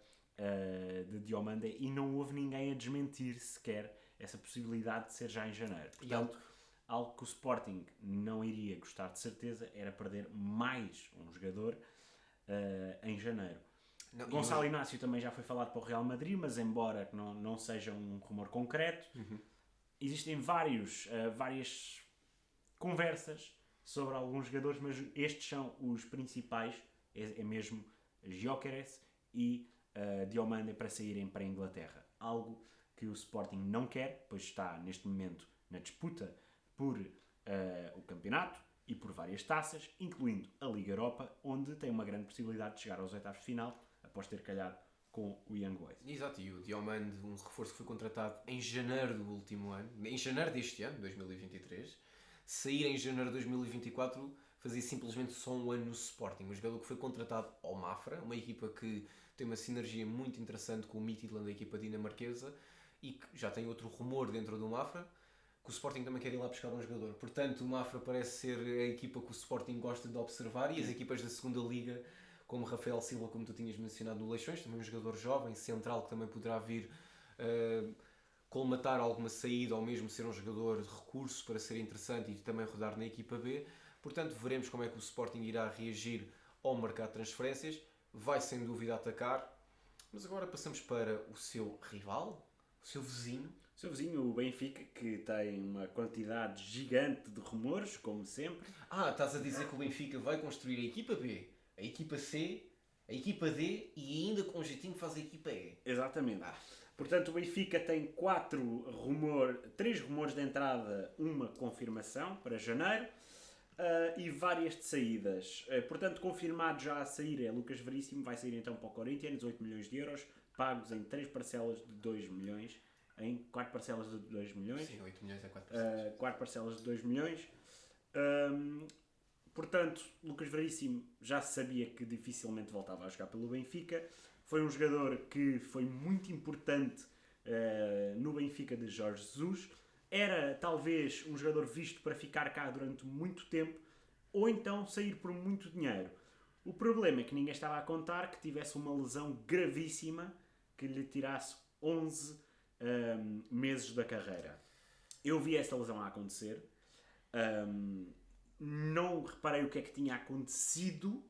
de Diomande e não houve ninguém a desmentir sequer essa possibilidade de ser já em janeiro. Portanto, algo que o Sporting não iria gostar de certeza era perder mais um jogador em janeiro. Gonçalo Inácio também já foi falado para o Real Madrid, mas embora não seja um rumor concreto, existem várias conversas sobre alguns jogadores, mas estes são os principais, é mesmo Gyökeres e Diomande para saírem para a Inglaterra. Algo que o Sporting não quer, pois está neste momento na disputa por o campeonato e por várias taças, incluindo a Liga Europa, onde tem uma grande possibilidade de chegar aos oitavos de final, após ter calhado com o Young Boys. Exato, e o Diomande, um reforço que foi contratado em janeiro do último ano, em janeiro deste ano, 2023, sair em janeiro de 2024 fazia simplesmente só um ano no Sporting. Um jogador que foi contratado ao Mafra, uma equipa que tem uma sinergia muito interessante com o Midtjylland, a equipa dinamarquesa, e que já tem outro rumor dentro do Mafra, que o Sporting também quer ir lá buscar um jogador. Portanto, o Mafra parece ser a equipa que o Sporting gosta de observar, e as equipas da segunda Liga, como Rafael Silva, como tu tinhas mencionado no Leixões, também um jogador jovem, central, que também poderá vir colmatar alguma saída ou mesmo ser um jogador de recurso para ser interessante e também rodar na equipa B. Portanto, veremos como é que o Sporting irá reagir ao mercado de transferências. Vai sem dúvida atacar, mas agora passamos para o seu rival, o seu vizinho. O seu vizinho, o Benfica, que tem uma quantidade gigante de rumores, como sempre. Estás a dizer que o Benfica vai construir a equipa B, a equipa C, a equipa D e ainda com um jeitinho faz a equipa E. Exatamente. Portanto, o Benfica tem 3 rumores de entrada, uma confirmação para janeiro e várias de saídas. Portanto, confirmado já a sair é Lucas Veríssimo, vai sair então para o Corinthians, 8 milhões de euros, pagos em 3 parcelas de 2 milhões, em 4 parcelas de 2 milhões. Sim, 8 milhões é 4 parcelas. 4 parcelas de 2 milhões. Portanto, Lucas Veríssimo já sabia que dificilmente voltava a jogar pelo Benfica. Foi um jogador que foi muito importante no Benfica de Jorge Jesus. Era talvez um jogador visto para ficar cá durante muito tempo ou então sair por muito dinheiro. O problema é que ninguém estava a contar que tivesse uma lesão gravíssima que lhe tirasse 11 meses da carreira. Eu vi essa lesão a acontecer. não reparei o que é que tinha acontecido.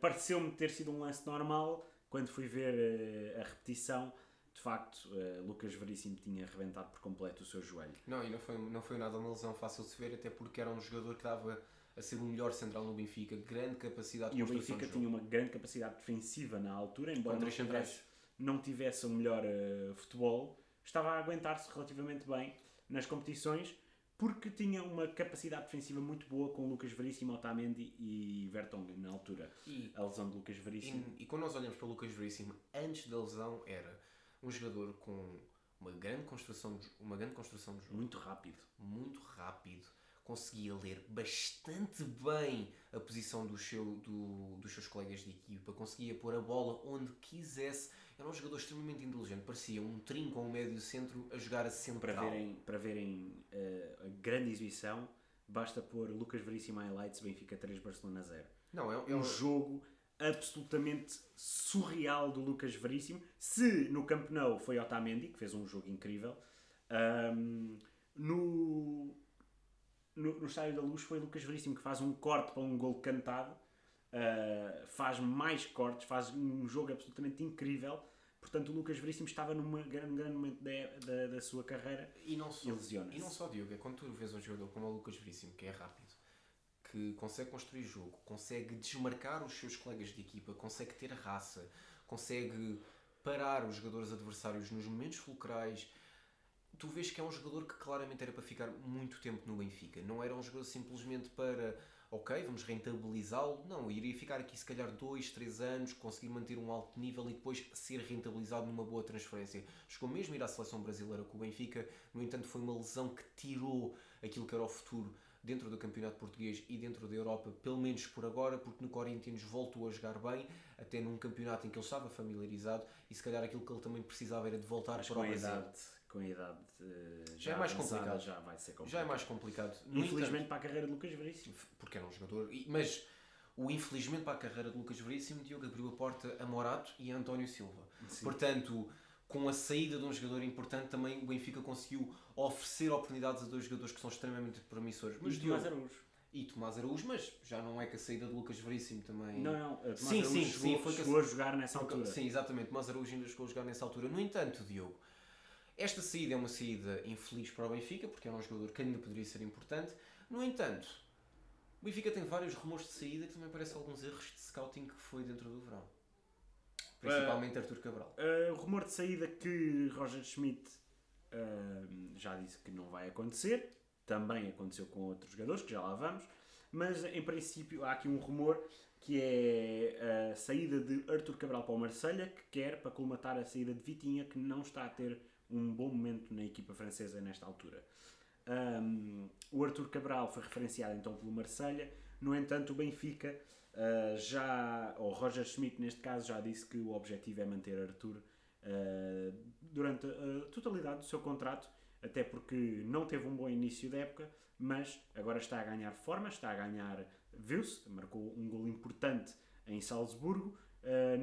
Pareceu-me ter sido um lance normal. Quando fui ver a repetição, de facto, Lucas Veríssimo tinha arrebentado por completo o seu joelho. Não, e não foi nada uma lesão fácil de se ver, até porque era um jogador que dava a ser o melhor central no Benfica, grande capacidade de E o construção Benfica de jogo. tinha uma grande capacidade defensiva na altura, embora Com três não tivesse o melhor futebol, estava a aguentar-se relativamente bem nas competições, porque tinha uma capacidade defensiva muito boa com Lucas Veríssimo, Otamendi e Vertonghen na altura. A lesão de Lucas Veríssimo. E quando nós olhamos para o Lucas Veríssimo, antes da lesão era um jogador com uma grande construção de jogo. Muito rápido. Muito rápido. Conseguia ler bastante bem a posição dos seus colegas de equipa. Conseguia pôr a bola onde quisesse. Era um jogador extremamente inteligente. Parecia um trinco ou um médio centro a jogar a central. Para verem a grande exibição, basta pôr Lucas Veríssimo highlights, Benfica 3, Barcelona 0. Não, É um jogo absolutamente surreal do Lucas Veríssimo. Se no Camp Nou foi Otamendi, que fez um jogo incrível, no Estádio da Luz foi Lucas Veríssimo, que faz um corte para um gol cantado, faz mais cortes, faz um jogo absolutamente incrível. Portanto, o Lucas Veríssimo estava num grande momento da sua carreira e lesiona-se. E não só, Diogo, é quando tu vês um jogador como o Lucas Veríssimo, que é rápido, que consegue construir jogo, consegue desmarcar os seus colegas de equipa, consegue ter raça, consegue parar os jogadores adversários nos momentos fulcrais. Tu vês que é um jogador que claramente era para ficar muito tempo no Benfica. Não era um jogador simplesmente para, ok, vamos rentabilizá-lo. Não, iria ficar aqui se calhar 2, 3 anos, conseguir manter um alto nível e depois ser rentabilizado numa boa transferência. Chegou mesmo a ir à seleção brasileira com o Benfica, no entanto foi uma lesão que tirou aquilo que era o futuro dentro do campeonato português e dentro da Europa, pelo menos por agora, porque no Corinthians voltou a jogar bem, até num campeonato em que ele estava familiarizado e se calhar aquilo que ele também precisava era de voltar para o Brasil. Com a idade já é mais complicado. Já vai ser complicado. Já é mais complicado. Infelizmente para a carreira de Lucas Veríssimo. Porque era um jogador... Mas o infelizmente para a carreira de Lucas Veríssimo, Diogo abriu a porta a Morato e a António Silva. Sim. Portanto, com a saída de um jogador importante, também o Benfica conseguiu oferecer oportunidades a dois jogadores que são extremamente promissores. Mas Tomás Araújo. E Tomás Araújo, mas já não é que a saída de Lucas Veríssimo também... Não. Tomás Araújo chegou a jogar nessa altura. Sim, exatamente. Tomás Araújo ainda chegou a jogar nessa altura. No entanto, Diogo, esta saída é uma saída infeliz para o Benfica, porque é um jogador que ainda poderia ser importante. No entanto, o Benfica tem vários rumores de saída que também parecem alguns erros de scouting que foi dentro do verão. Principalmente Artur Cabral. O rumor de saída que Roger Schmidt já disse que não vai acontecer. Também aconteceu com outros jogadores, que já lá vamos. Mas, em princípio, há aqui um rumor que é a saída de Artur Cabral para o Marselha, que quer para colmatar a saída de Vitinha, que não está a ter um bom momento na equipa francesa nesta altura. O Artur Cabral foi referenciado então pelo Marselha. No entanto, o Benfica ou Roger Schmidt neste caso já disse que o objetivo é manter Artur durante a totalidade do seu contrato, até porque não teve um bom início da época, mas agora está a ganhar forma, está a ganhar, viu-se, marcou um gol importante em Salzburgo,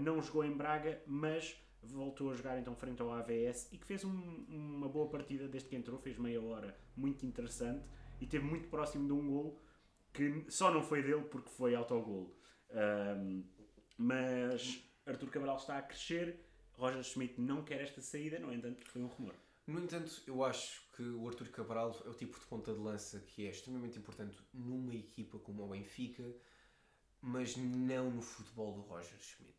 não jogou em Braga, mas voltou a jogar então frente ao AVS e que fez uma boa partida desde que entrou, fez meia hora muito interessante e esteve muito próximo de um gol que só não foi dele porque foi autogol. Mas Artur Cabral está a crescer, Roger Schmidt não quer esta saída, no entanto foi um rumor. No entanto, eu acho que o Artur Cabral é o tipo de ponta de lança que é extremamente importante numa equipa como o Benfica, mas não no futebol do Roger Schmidt.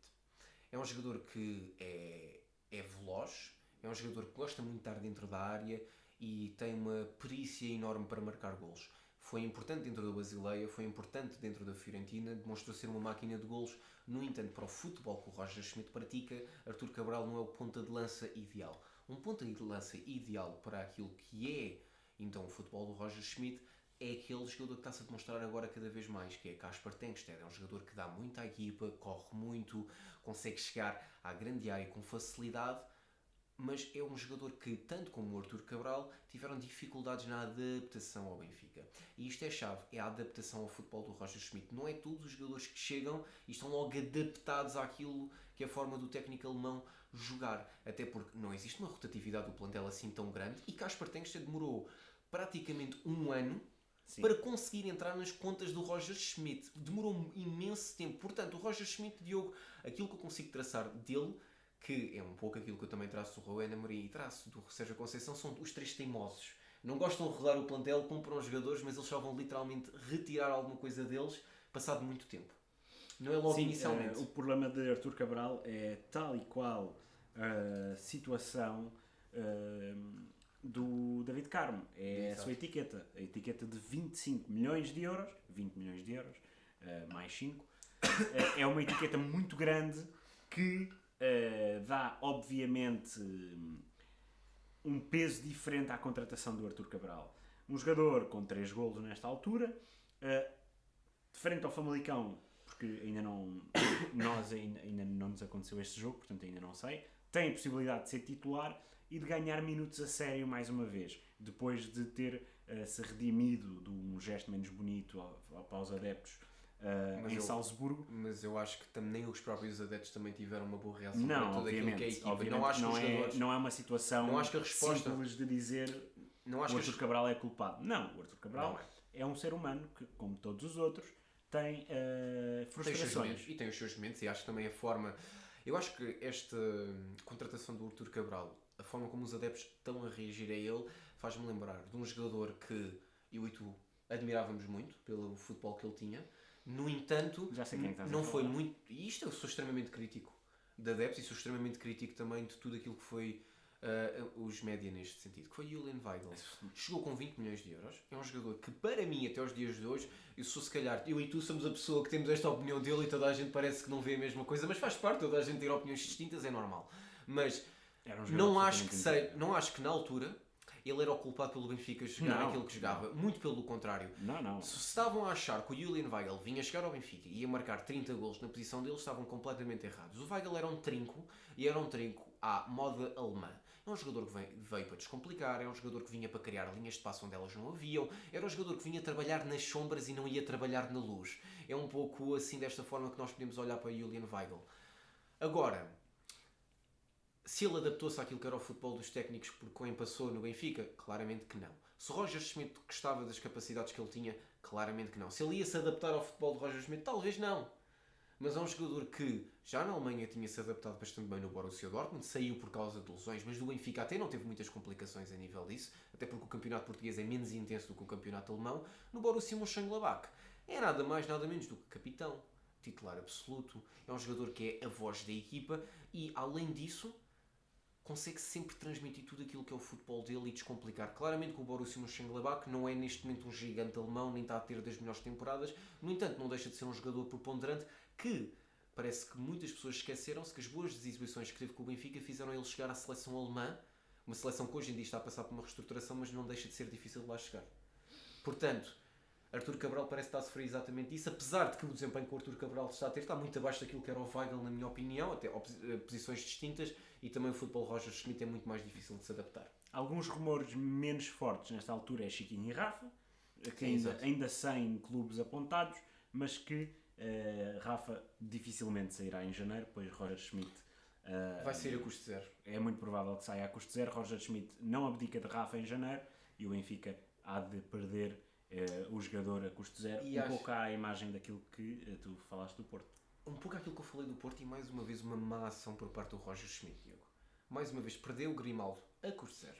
É um jogador que é veloz, é um jogador que gosta muito de estar dentro da área e tem uma perícia enorme para marcar golos. Foi importante dentro da Basileia, foi importante dentro da Fiorentina, demonstrou ser uma máquina de golos. No entanto, para o futebol que o Roger Schmidt pratica, Artur Cabral não é o ponta de lança ideal. Um ponta de lança ideal para aquilo que é então o futebol do Roger Schmidt é aquele jogador que está-se a demonstrar agora cada vez mais, que é Kasper Tengstedt. É um jogador que dá muito à equipa, corre muito, consegue chegar à grande área com facilidade, mas é um jogador que, tanto como o Artur Cabral, tiveram dificuldades na adaptação ao Benfica. E isto é chave, é a adaptação ao futebol do Roger Schmidt. Não é todos os jogadores que chegam e estão logo adaptados àquilo que é a forma do técnico alemão jogar. Até porque não existe uma rotatividade do plantel assim tão grande e Kasper Tengstedt demorou praticamente um ano Sim. para conseguir entrar nas contas do Roger Schmidt. Demorou imenso tempo. Portanto, o Roger Schmidt, Diogo, aquilo que eu consigo traçar dele, que é um pouco aquilo que eu também traço do Rowena Amorim e traço do Sérgio Conceição, são os três teimosos. Não gostam de rodar o plantel, compram os jogadores, mas eles só vão literalmente retirar alguma coisa deles passado muito tempo. Não é logo inicialmente. O problema de Artur Cabral é tal e qual a situação do David Carmo. É Exato. a sua etiqueta. A etiqueta de 25 milhões de euros, 20 milhões de euros, mais 5, é uma etiqueta muito grande que dá, obviamente, um peso diferente à contratação do Artur Cabral. Um jogador com 3 golos nesta altura, de frente ao Famalicão, porque ainda não nos aconteceu este jogo, portanto ainda não sei, tem a possibilidade de ser titular e de ganhar minutos a sério mais uma vez, depois de ter se redimido de um gesto menos bonito para os adeptos em Salzburgo. Mas eu acho que nem os próprios adeptos também tiveram uma boa reação Não, para tudo aquilo que é a equipa. obviamente, Não acho que os jogadores... não é uma situação Não acho que a resposta... simples de dizer Não o acho Artur Cabral é culpado. Não, o Artur Cabral Não é um ser humano que, como todos os outros, tem frustrações. E tem os seus momentos, e acho que também a forma... Eu acho que esta contratação do Artur Cabral, a forma como os adeptos estão a reagir a ele, faz-me lembrar de um jogador que eu e tu admirávamos muito pelo futebol que ele tinha. No entanto, Já sei quem é que estás não a foi falar. muito... E isto eu sou extremamente crítico de adeptos e sou extremamente crítico também de tudo aquilo que foi os média neste sentido, que foi Julian Weigl. Chegou com 20 milhões de euros. É um jogador que, para mim, até aos dias de hoje, eu e tu somos a pessoa que temos esta opinião dele e toda a gente parece que não vê a mesma coisa, mas faz parte, toda a gente ter opiniões distintas, é normal. Mas não acho que na altura ele era o culpado pelo Benfica jogar aquilo que jogava. Muito pelo contrário. Não. Se estavam a achar que o Julian Weigl vinha chegar ao Benfica e ia marcar 30 golos na posição dele, estavam completamente errados. O Weigl era um trinco, e era um trinco à moda alemã. É um jogador que veio para descomplicar, é um jogador que vinha para criar linhas de passo onde elas não haviam, era um jogador que vinha trabalhar nas sombras e não ia trabalhar na luz. É um pouco assim, desta forma, que nós podemos olhar para o Julian Weigl. Agora, se ele adaptou-se àquilo que era o futebol dos técnicos por quem passou no Benfica, claramente que não. Se Roger Schmidt gostava das capacidades que ele tinha, claramente que não. Se ele ia se adaptar ao futebol de Roger Schmidt, talvez não. Mas é um jogador que já na Alemanha tinha-se adaptado bastante bem no Borussia Dortmund, saiu por causa de lesões, mas do Benfica até não teve muitas complicações a nível disso, até porque o campeonato português é menos intenso do que o campeonato alemão. No Borussia Mönchengladbach é nada mais, nada menos do que capitão, titular absoluto, é um jogador que é a voz da equipa e, além disso, consegue sempre transmitir tudo aquilo que é o futebol dele e descomplicar. Claramente que o Borussia Mönchengladbach não é neste momento um gigante alemão, nem está a ter das melhores temporadas, no entanto não deixa de ser um jogador preponderante que parece que muitas pessoas esqueceram-se que as boas exibições que teve com o Benfica fizeram ele chegar à seleção alemã, uma seleção que hoje em dia está a passar por uma reestruturação, mas não deixa de ser difícil de lá chegar. Portanto, Artur Cabral parece estar a sofrer exatamente isso, apesar de que o desempenho que o Artur Cabral está a ter está muito abaixo daquilo que era o Weigl, na minha opinião, até posições distintas, e também o futebol Roger Schmidt é muito mais difícil de se adaptar. Alguns rumores menos fortes nesta altura é Chiquinho e Rafa, que Sim, ainda sem clubes apontados, mas que Rafa dificilmente sairá em janeiro, pois Roger Schmidt vai sair a custo zero. é muito provável que saia a custo zero. Roger Schmidt não abdica de Rafa em janeiro e o Benfica há de perder o jogador a custo zero. E pouco à imagem daquilo que tu falaste do Porto. Um pouco aquilo que eu falei do Porto e mais uma vez uma má ação por parte do Roger Schmidt, Diogo. Mais uma vez perdeu o Grimaldo a custo zero.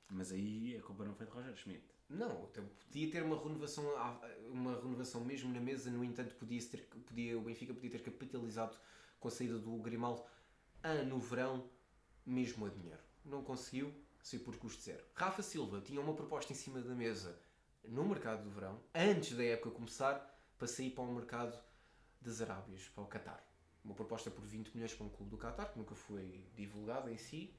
Mas aí a culpa não foi de Roger Schmidt. Não, podia ter uma renovação mesmo na mesa, no entanto o Benfica podia ter capitalizado com a saída do Grimaldo no verão, mesmo a dinheiro. Não conseguiu, saiu por custo zero. Rafa Silva tinha uma proposta em cima da mesa no mercado do verão, antes da época começar, para sair para o mercado das Arábias, para o Qatar. Uma proposta por 20 milhões para um clube do Qatar, que nunca foi divulgada em si,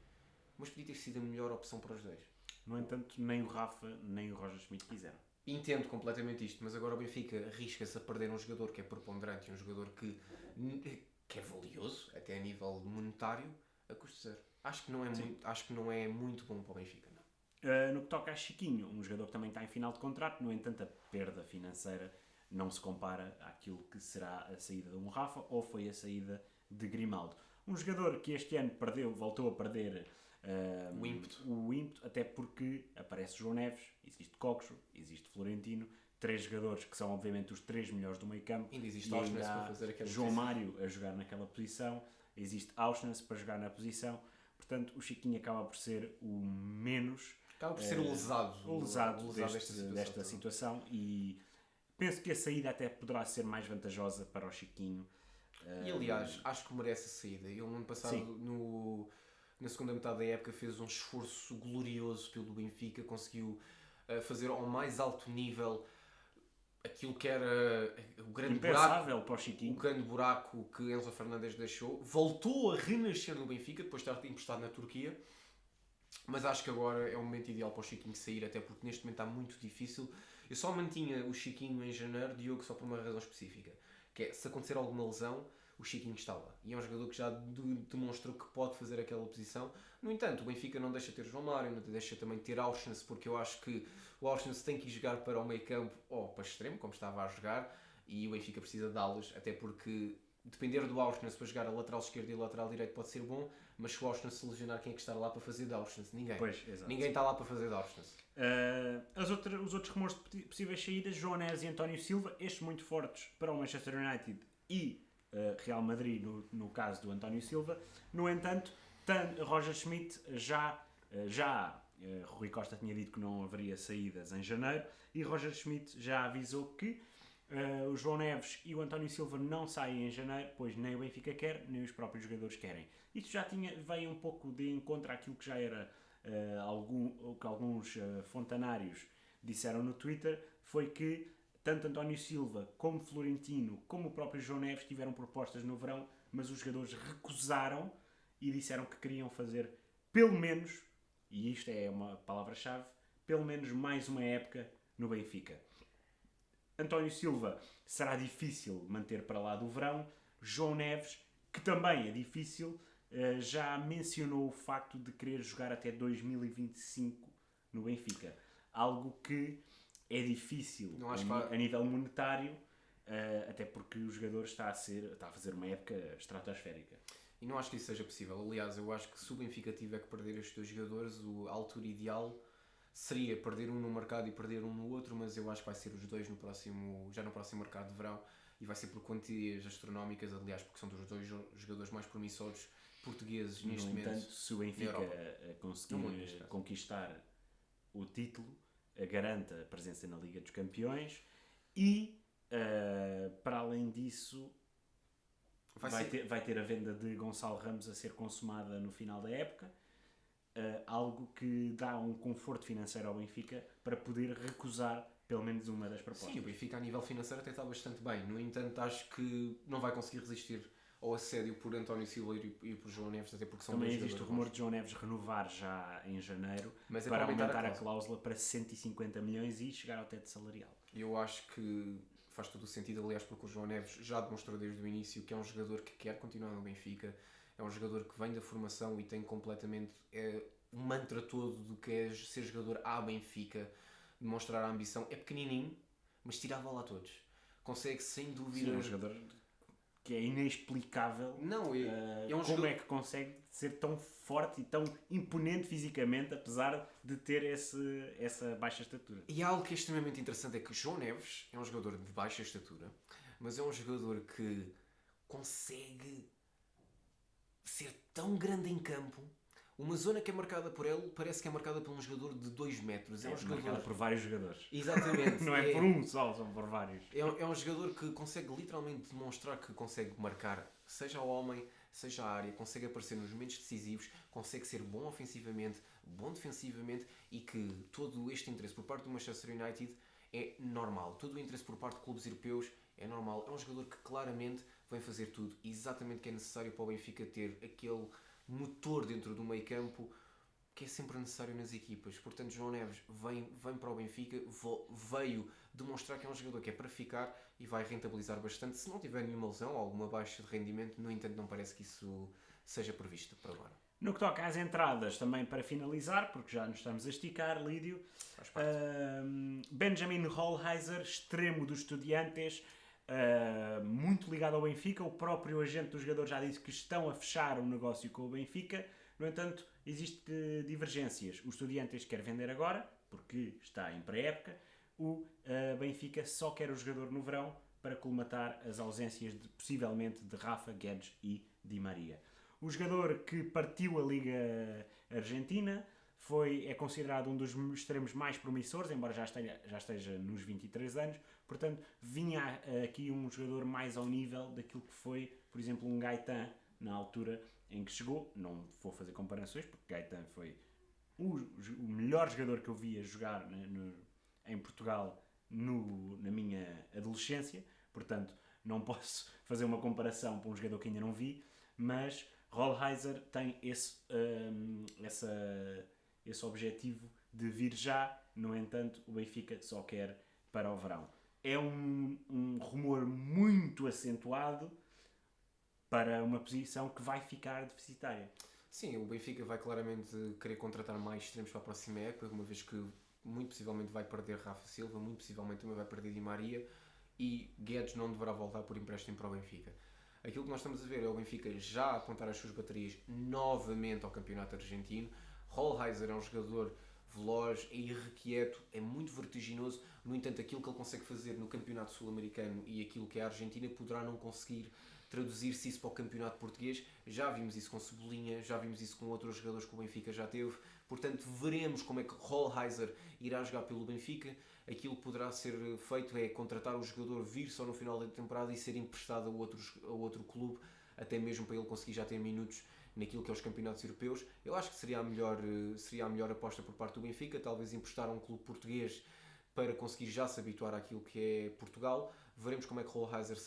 mas podia ter sido a melhor opção para os dois. No entanto, nem o Rafa nem o Roger Schmidt quiseram. Entendo completamente isto, mas agora o Benfica arrisca-se a perder um jogador que é preponderante e um jogador que é valioso, até a nível monetário, a custo zero. Acho que não é muito bom para o Benfica, não. No que toca a Chiquinho, um jogador que também está em final de contrato, no entanto a perda financeira não se compara àquilo que será a saída de um Rafa ou foi a saída de Grimaldo. Um jogador que este ano voltou a perder O ímpeto. até porque aparece João Neves, existe Coxo, existe Florentino, 3 jogadores que são obviamente os 3 melhores do meio campo. Ainda existe Auschwitz para fazer aquela João posição. Mário a jogar naquela posição, existe Auschwitz para jogar na posição, portanto o Chiquinho acaba por ser o menos... Acaba por ser o lesado desta situação e penso que a saída até poderá ser mais vantajosa para o Chiquinho. E aliás, acho que merece a saída. Ele no ano passado, na segunda metade da época, fez um esforço glorioso pelo Benfica, conseguiu fazer ao mais alto nível aquilo que era o grande impensável para o Chiquinho. O grande buraco que Enzo Fernandes deixou. Voltou a renascer no Benfica depois de estar emprestado na Turquia. Mas acho que agora é o momento ideal para o Chiquinho sair, até porque neste momento está muito difícil. Eu só mantinha o Chiquinho em janeiro, Diogo, só por uma razão específica. Que é, se acontecer alguma lesão, o Chiquinho está lá. E é um jogador que já demonstrou que pode fazer aquela posição. No entanto, o Benfica não deixa ter João Mário, não deixa também ter Auschwitz, porque eu acho que o Auschwitz tem que ir jogar para o meio campo ou para extremo, como estava a jogar, e o Benfica precisa dá-los, até porque depender do Auschwitz para jogar a lateral esquerdo e a lateral direito pode ser bom, mas se o Auschwitz se lesionar, quem é que está lá para fazer de Auschwitz? Ninguém. Ninguém está lá para fazer de Auschwitz. Os outros rumores de possíveis saídas, João Neves e António Silva, estes muito fortes para o Manchester United e Real Madrid, no caso do António Silva. No entanto, Roger Schmidt Rui Costa tinha dito que não haveria saídas em janeiro e Roger Schmidt já avisou que o João Neves e o António Silva não saem em janeiro, pois nem o Benfica quer, nem os próprios jogadores querem. Isto já veio um pouco de encontro àquilo que já era que alguns fontanários disseram no Twitter, foi que tanto António Silva como Florentino, como o próprio João Neves tiveram propostas no verão, mas os jogadores recusaram e disseram que queriam fazer pelo menos, e isto é uma palavra-chave, pelo menos mais uma época no Benfica. António Silva será difícil manter para lá do verão. João Neves, que também é difícil, já mencionou o facto de querer jogar até 2025 no Benfica. Algo que é difícil a nível monetário, até porque o jogador está a fazer uma época estratosférica. E não acho que isso seja possível. Aliás, eu acho que se o Benfica tiver que perder estes 2 jogadores, a altura ideal seria perder um no mercado e perder um no outro, mas eu acho que vai ser os 2 já no próximo mercado de verão e vai ser por quantias astronómicas, aliás, porque são dos 2 jogadores mais promissores portugueses neste momento. No entanto, se o Benfica conseguir conquistar o título, garante a presença na Liga dos Campeões e, para além disso, vai ter a venda de Gonçalo Ramos a ser consumada no final da época. Algo que dá um conforto financeiro ao Benfica para poder recusar pelo menos uma das propostas. Sim, o Benfica a nível financeiro até está bastante bem. No entanto, acho que não vai conseguir resistir ao assédio por António Silva e por João Neves, até porque são também existe o rumor de João Neves renovar já em janeiro, mas para aumentar a cláusula para 150 milhões e chegar ao teto salarial. Eu acho que faz todo o sentido, aliás, porque o João Neves já demonstrou desde o início que é um jogador que quer continuar no Benfica. É um jogador que vem da formação e tem completamente um mantra todo do que é ser jogador à Benfica, demonstrar a ambição. É pequenininho, mas tirava lá todos. Consegue sem dúvida. Sim, é um jogador que é inexplicável. Não, é um como jogador... é que consegue ser tão forte e tão imponente fisicamente, apesar de ter essa baixa estatura. E algo que é extremamente interessante é que o João Neves é um jogador de baixa estatura, mas é um jogador que consegue ser tão grande em campo. Uma zona que é marcada por ele parece que é marcada por um jogador de 2 metros. É um jogador marcada por vários jogadores. Exatamente. Não é por um só, são por vários. É um jogador que consegue literalmente demonstrar que consegue marcar, seja ao homem, seja à área, consegue aparecer nos momentos decisivos, consegue ser bom ofensivamente, bom defensivamente e que todo este interesse por parte do Manchester United é normal. Todo o interesse por parte de clubes europeus é normal. É um jogador que claramente vem fazer tudo exatamente o que é necessário para o Benfica ter aquele motor dentro do meio campo que é sempre necessário nas equipas. Portanto, João Neves vem para o Benfica, veio demonstrar que é um jogador que é para ficar e vai rentabilizar bastante. Se não tiver nenhuma lesão ou alguma baixa de rendimento, no entanto, não parece que isso seja previsto para agora. No que toca às entradas, também para finalizar, porque já nos estamos a esticar, Lídio, Benjamin Hohlheiser, extremo dos Estudiantes, muito ligado ao Benfica. O próprio agente do jogador já disse que estão a fechar um negócio com o Benfica. No entanto, existem divergências. O Estudiantes quer vender agora, porque está em pré-época. O Benfica só quer o jogador no verão para colmatar as ausências, possivelmente, de Rafa, Guedes e Di Maria. O jogador que partiu a Liga Argentina é considerado um dos extremos mais promissores, embora já esteja nos 23 anos. Portanto, vinha aqui um jogador mais ao nível daquilo que foi, por exemplo, um Gaetan na altura em que chegou. Não vou fazer comparações, porque Gaetan foi o melhor jogador que eu via jogar em Portugal na minha adolescência. Portanto, não posso fazer uma comparação para um jogador que ainda não vi, mas Rolheiser tem esse objetivo de vir já. No entanto, o Benfica só quer para o verão. É um rumor muito acentuado para uma posição que vai ficar deficitária. Sim, o Benfica vai claramente querer contratar mais extremos para a próxima época, uma vez que muito possivelmente vai perder Rafa Silva, muito possivelmente também vai perder Di Maria, e Guedes não deverá voltar por empréstimo para o Benfica. Aquilo que nós estamos a ver é o Benfica já apontar as suas baterias novamente ao campeonato argentino. Rolheiser é um jogador veloz, é irrequieto, é muito vertiginoso. No entanto, aquilo que ele consegue fazer no campeonato sul-americano e aquilo que é a Argentina poderá não conseguir traduzir-se isso para o campeonato português. Já vimos isso com Cebolinha, já vimos isso com outros jogadores que o Benfica já teve. Portanto, veremos como é que Rolheiser irá jogar pelo Benfica. Aquilo que poderá ser feito é contratar o jogador, vir só no final da temporada e ser emprestado a outro clube, até mesmo para ele conseguir já ter minutos naquilo que é os campeonatos europeus. Eu acho que seria a melhor aposta por parte do Benfica, talvez emprestar a um clube português para conseguir já se habituar àquilo que é Portugal. Veremos como é que Rolheiser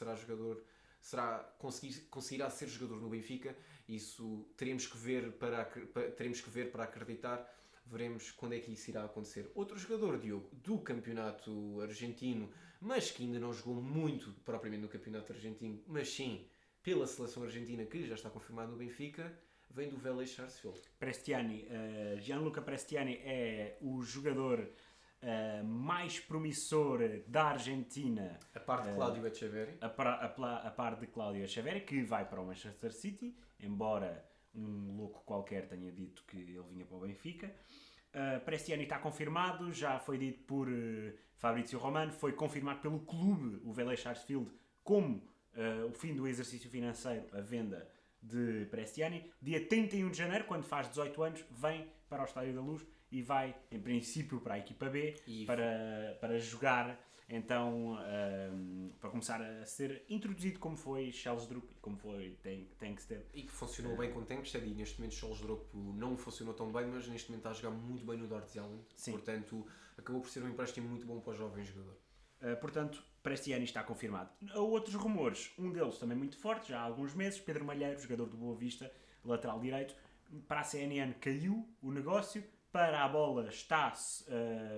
conseguirá ser jogador no Benfica. Isso teremos que ver para acreditar. Veremos quando é que isso irá acontecer. Outro jogador, Diogo, do campeonato argentino, mas que ainda não jogou muito propriamente no campeonato argentino, mas sim pela seleção argentina, que já está confirmado no Benfica, vem do Vélez Sarsfield. Prestiani, Gianluca Prestiani é o jogador mais promissor da Argentina. A par de Cláudio Echeverri. A par de Cláudio Echeverri, que vai para o Manchester City, embora um louco qualquer tenha dito que ele vinha para o Benfica. Prestiani está confirmado, já foi dito por Fabrizio Romano, foi confirmado pelo clube, o Vélez Sarsfield, como o fim do exercício financeiro, a venda de Prestiani. Dia 31 de janeiro, quando faz 18 anos, vem para o Estádio da Luz e vai, em princípio, para a equipa B para jogar, então, para começar a ser introduzido como foi Schelsdrup e como foi Tankstead. E que funcionou bem com Tankstead, e neste momento Schelsdrup não funcionou tão bem, mas neste momento está a jogar muito bem no Dortmund. Portanto, acabou por ser um empréstimo muito bom para o jovem jogador. Portanto, Prestiani está confirmado. Há outros rumores, um deles também muito forte, já há alguns meses, Pedro Malheiro, jogador do Boa Vista, lateral direito. Para a CNN caiu o negócio, para a bola está-se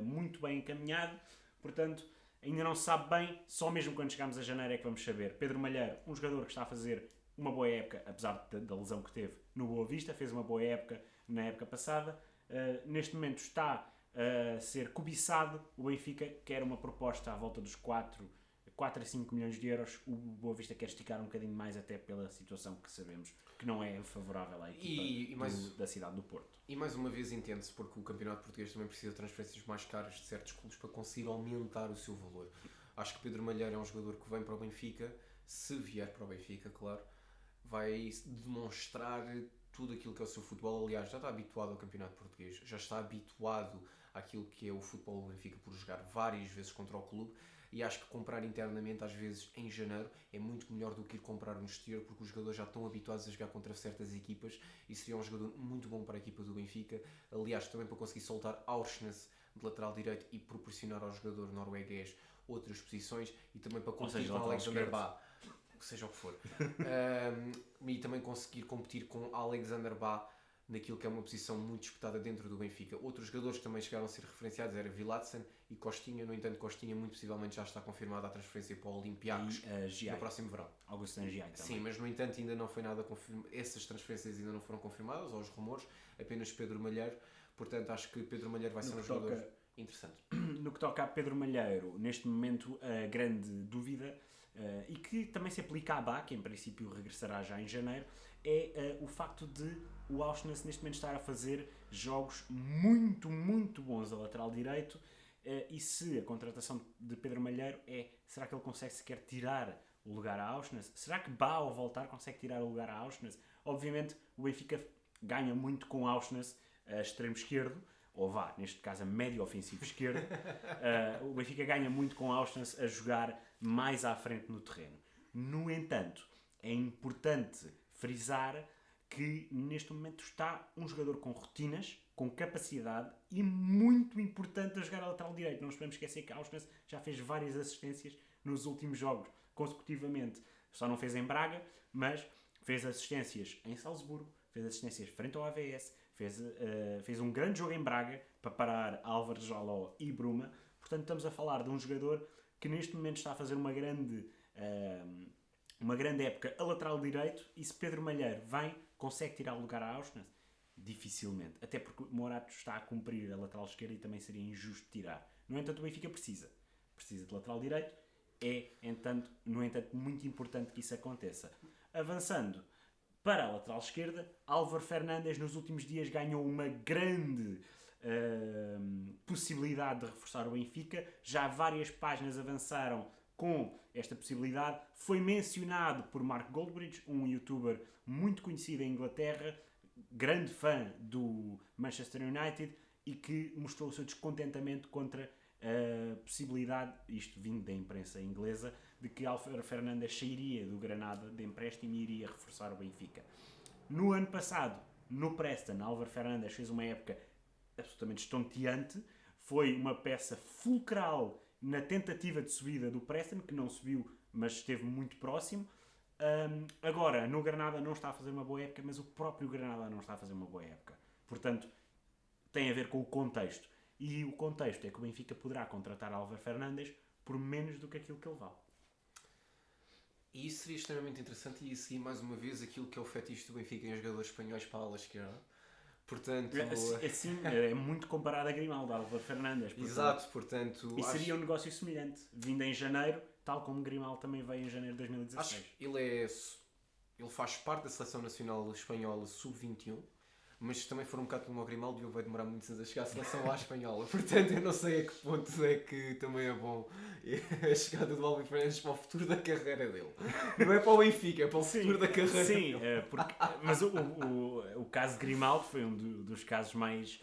muito bem encaminhado, portanto, ainda não se sabe bem, só mesmo quando chegarmos a janeiro é que vamos saber. Pedro Malheiro, um jogador que está a fazer uma boa época, apesar da lesão que teve no Boa Vista, fez uma boa época na época passada, neste momento está a ser cobiçado. O Benfica quer uma proposta à volta dos 4 a 5 milhões de euros. O Boa Vista quer esticar um bocadinho mais, até pela situação que sabemos que não é favorável à equipa da cidade do Porto. E mais uma vez entende-se, porque o campeonato português também precisa de transferências mais caras de certos clubes para conseguir aumentar o seu valor. Acho que Pedro Malheiro é um jogador que vem para o Benfica, se vier para o Benfica, claro, vai demonstrar tudo aquilo que é o seu futebol. Aliás, já está habituado ao campeonato português, já está habituado àquilo que é o futebol do Benfica por jogar várias vezes contra o clube, e acho que comprar internamente, às vezes em janeiro, é muito melhor do que ir comprar no exterior, porque os jogadores já estão habituados a jogar contra certas equipas, e seria um jogador muito bom para a equipa do Benfica. Aliás, também para conseguir soltar Aursnes de lateral direito e proporcionar ao jogador norueguês outras posições, e também para competir com Alexander Bá, seja o que for, e também conseguir competir com Alexander Bá naquilo que é uma posição muito disputada dentro do Benfica. Outros jogadores que também chegaram a ser referenciados eram Vilatsen e Costinha. No entanto, Costinha muito possivelmente já está confirmada a transferência para o Olympiacos no próximo verão. Augustin Giai também. Sim, mas no entanto ainda não foi nada confirmado. Essas transferências ainda não foram confirmadas, aos rumores, apenas Pedro Malheiro. Portanto, acho que Pedro Malheiro vai ser um jogador interessante. No que toca a Pedro Malheiro, neste momento a grande dúvida, e que também se aplica à Bá, que em princípio regressará já em janeiro, é o facto de o Auschwitz neste momento está a fazer jogos muito, muito bons a lateral direito. E se a contratação de Pedro Malheiro será que ele consegue sequer tirar o lugar a Auschwitz? Será que Bá, ao voltar, consegue tirar o lugar a Auschwitz? Obviamente, o Benfica ganha muito com Auschwitz a extremo esquerdo, ou neste caso a médio ofensivo esquerdo. O Benfica ganha muito com Auschwitz a jogar mais à frente no terreno. No entanto, é importante frisar que neste momento está um jogador com rotinas, com capacidade e muito importante a jogar a lateral direito. Não nos podemos esquecer que Auschwitz já fez várias assistências nos últimos jogos, consecutivamente. Só não fez em Braga, mas fez assistências em Salzburgo, fez assistências frente ao AVS, fez um grande jogo em Braga para parar Álvares Jaló e Bruma. Portanto, estamos a falar de um jogador que neste momento está a fazer uma grande época a lateral direito, e se Pedro Malheiro consegue tirar o lugar a Auschwitz? Dificilmente. Até porque o Morato está a cumprir a lateral esquerda e também seria injusto tirar. No entanto, o Benfica precisa de lateral direito. No entanto, muito importante que isso aconteça. Avançando para a lateral esquerda, Álvaro Fernandes nos últimos dias ganhou uma grande possibilidade de reforçar o Benfica. Já várias páginas avançaram com esta possibilidade. Foi mencionado por Mark Goldbridge, um youtuber muito conhecido em Inglaterra, grande fã do Manchester United, e que mostrou o seu descontentamento contra a possibilidade, isto vindo da imprensa inglesa, de que Álvaro Fernandes sairia do Granada de empréstimo e iria reforçar o Benfica. No ano passado, no Preston, Álvaro Fernandes fez uma época absolutamente estonteante, foi uma peça fulcral na tentativa de subida do Preston, que não subiu, mas esteve muito próximo. Agora, no Granada não está a fazer uma boa época, mas o próprio Granada não está a fazer uma boa época. Portanto, tem a ver com o contexto. E o contexto é que o Benfica poderá contratar Álvaro Fernandes por menos do que aquilo que ele vale. E isso seria extremamente interessante, e seguir mais uma vez aquilo que é o fetiche do Benfica em jogadores espanhóis para a ala esquerda. Portanto, assim, é muito comparado a Grimaldo, Álvaro Fernandes. Portanto, exato, portanto... E seria um negócio semelhante, vindo em janeiro, tal como Grimaldo também veio em janeiro de 2016. Acho que ele faz parte da Seleção Nacional Espanhola Sub-21, mas também for um bocado como o Grimaldo, e ele vai demorar muitos anos a chegar à Seleção lá espanhola. Portanto, eu não sei a que ponto é que também é bom a chegada do Álvaro Fernandes para o futuro da carreira dele. Não é para o Benfica, é para o futuro da carreira dele. Mas o caso de Grimaldo foi um dos casos mais...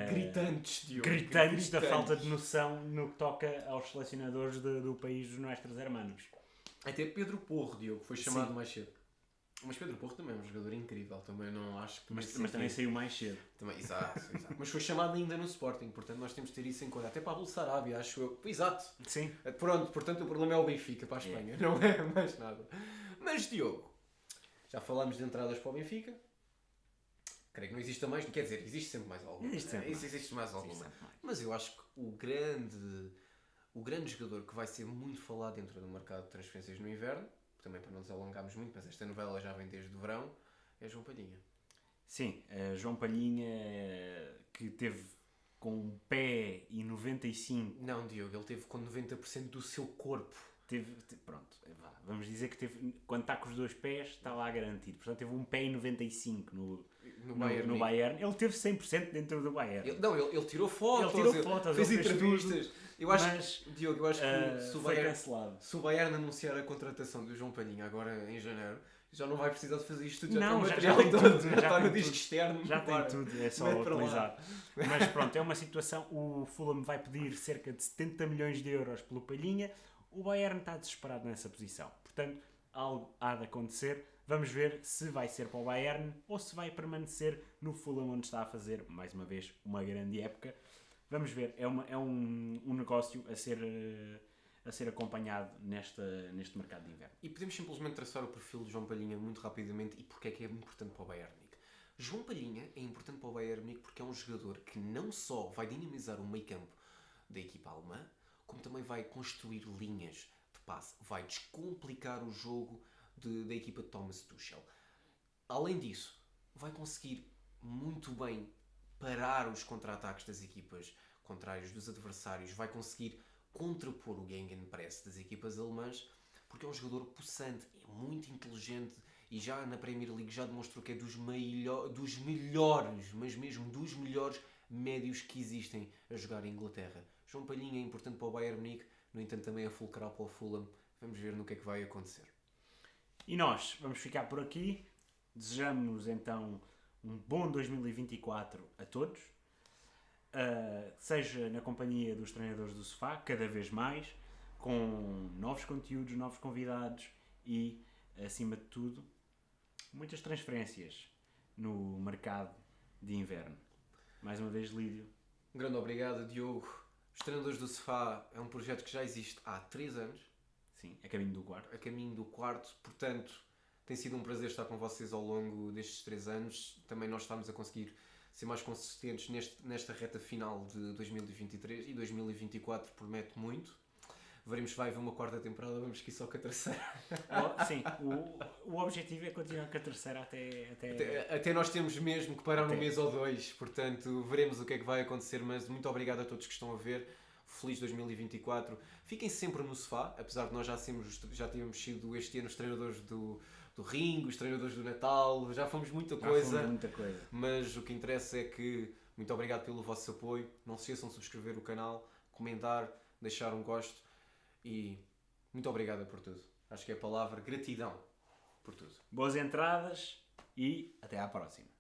gritantes da falta de noção no que toca aos selecionadores do país dos nossos hermanos. Até Pedro Porro, Diogo, foi chamado mais cedo. Mas Pedro Porro também é um jogador incrível, também não acho que... Mas também saiu mais cedo. Também, exato. Mas foi chamado ainda no Sporting, portanto nós temos de ter isso em conta. Até para a Bolsarabia, acho eu. Exato. Sim. Pronto, portanto o problema é o Benfica para a Espanha, não é mais nada. Mas Diogo, já falámos de entradas para o Benfica. Creio que não existe mais, quer dizer, existe sempre mais alguma. Existe mais alguma. Mas eu acho que o grande jogador que vai ser muito falado dentro do mercado de transferências no inverno, também para não nos alongarmos muito, mas esta novela já vem desde o verão, é João Palhinha. Sim, João Palhinha, que teve com um pé e 95... Não, Diogo, ele teve com 90% do seu corpo. Pronto, vamos dizer que teve, quando está com os dois pés, está lá garantido. Portanto, teve um pé e 95 no Bayern. Ele teve 100% dentro do Bayern. Ele tirou fotos, fez entrevistas. Diogo, eu acho que se o Bayern anunciar a contratação do João Palhinha agora em janeiro, já não vai precisar de fazer isto tudo, já tem o material todo, já está no disco externo. Já tem tudo, é só utilizar. Mas pronto, é uma situação, o Fulham vai pedir cerca de 70 milhões de euros pelo Palhinha, o Bayern está desesperado nessa posição. Portanto, algo há de acontecer. Vamos ver se vai ser para o Bayern ou se vai permanecer no Fulham, onde está a fazer, mais uma vez, uma grande época. Vamos ver, é um negócio a ser acompanhado neste mercado de inverno. E podemos simplesmente traçar o perfil de João Palhinha muito rapidamente e porque é que é importante para o Bayern Munique. João Palhinha é importante para o Bayern Munique porque é um jogador que não só vai dinamizar o meio-campo da equipa alemã, como também vai construir linhas de passe, vai descomplicar o jogo da equipa de Thomas Tuchel. Além disso, vai conseguir muito bem parar os contra-ataques das equipas contrárias, dos adversários, vai conseguir contrapor o Gegenpress das equipas alemãs, porque é um jogador possante, é muito inteligente e já na Premier League já demonstrou que é dos melhores, mas mesmo dos melhores médios que existem a jogar em Inglaterra. João Palhinha é importante para o Bayern Munique, no entanto também é fulcral para o Fulham. Vamos ver no que é que vai acontecer. E nós vamos ficar por aqui. Desejamos então um bom 2024 a todos, seja na companhia dos treinadores do sofá, cada vez mais, com novos conteúdos, novos convidados e, acima de tudo, muitas transferências no mercado de inverno. Mais uma vez, Lídio. Um grande obrigado, Diogo. Os Treinadores do Sofá é um projeto que já existe há 3 anos. Sim, a caminho do quarto. A caminho do quarto, portanto, tem sido um prazer estar com vocês ao longo destes 3 anos. Também nós estamos a conseguir ser mais consistentes nesta reta final de 2023 e 2024 promete muito. Veremos se vai haver uma quarta temporada, vamos que só com a terceira. Sim, o objetivo é continuar com a terceira até nós temos mesmo que parar um mês ou 2, portanto veremos o que é que vai acontecer, mas muito obrigado a todos que estão a ver. Feliz 2024. Fiquem sempre no sofá, apesar de nós já tínhamos sido este ano os treinadores do Ringo, os treinadores do Natal, já fomos muita coisa. Mas o que interessa é que muito obrigado pelo vosso apoio. Não se esqueçam de subscrever o canal, comentar, deixar um gosto e muito obrigado por tudo. Acho que é a palavra gratidão por tudo. Boas entradas e até à próxima.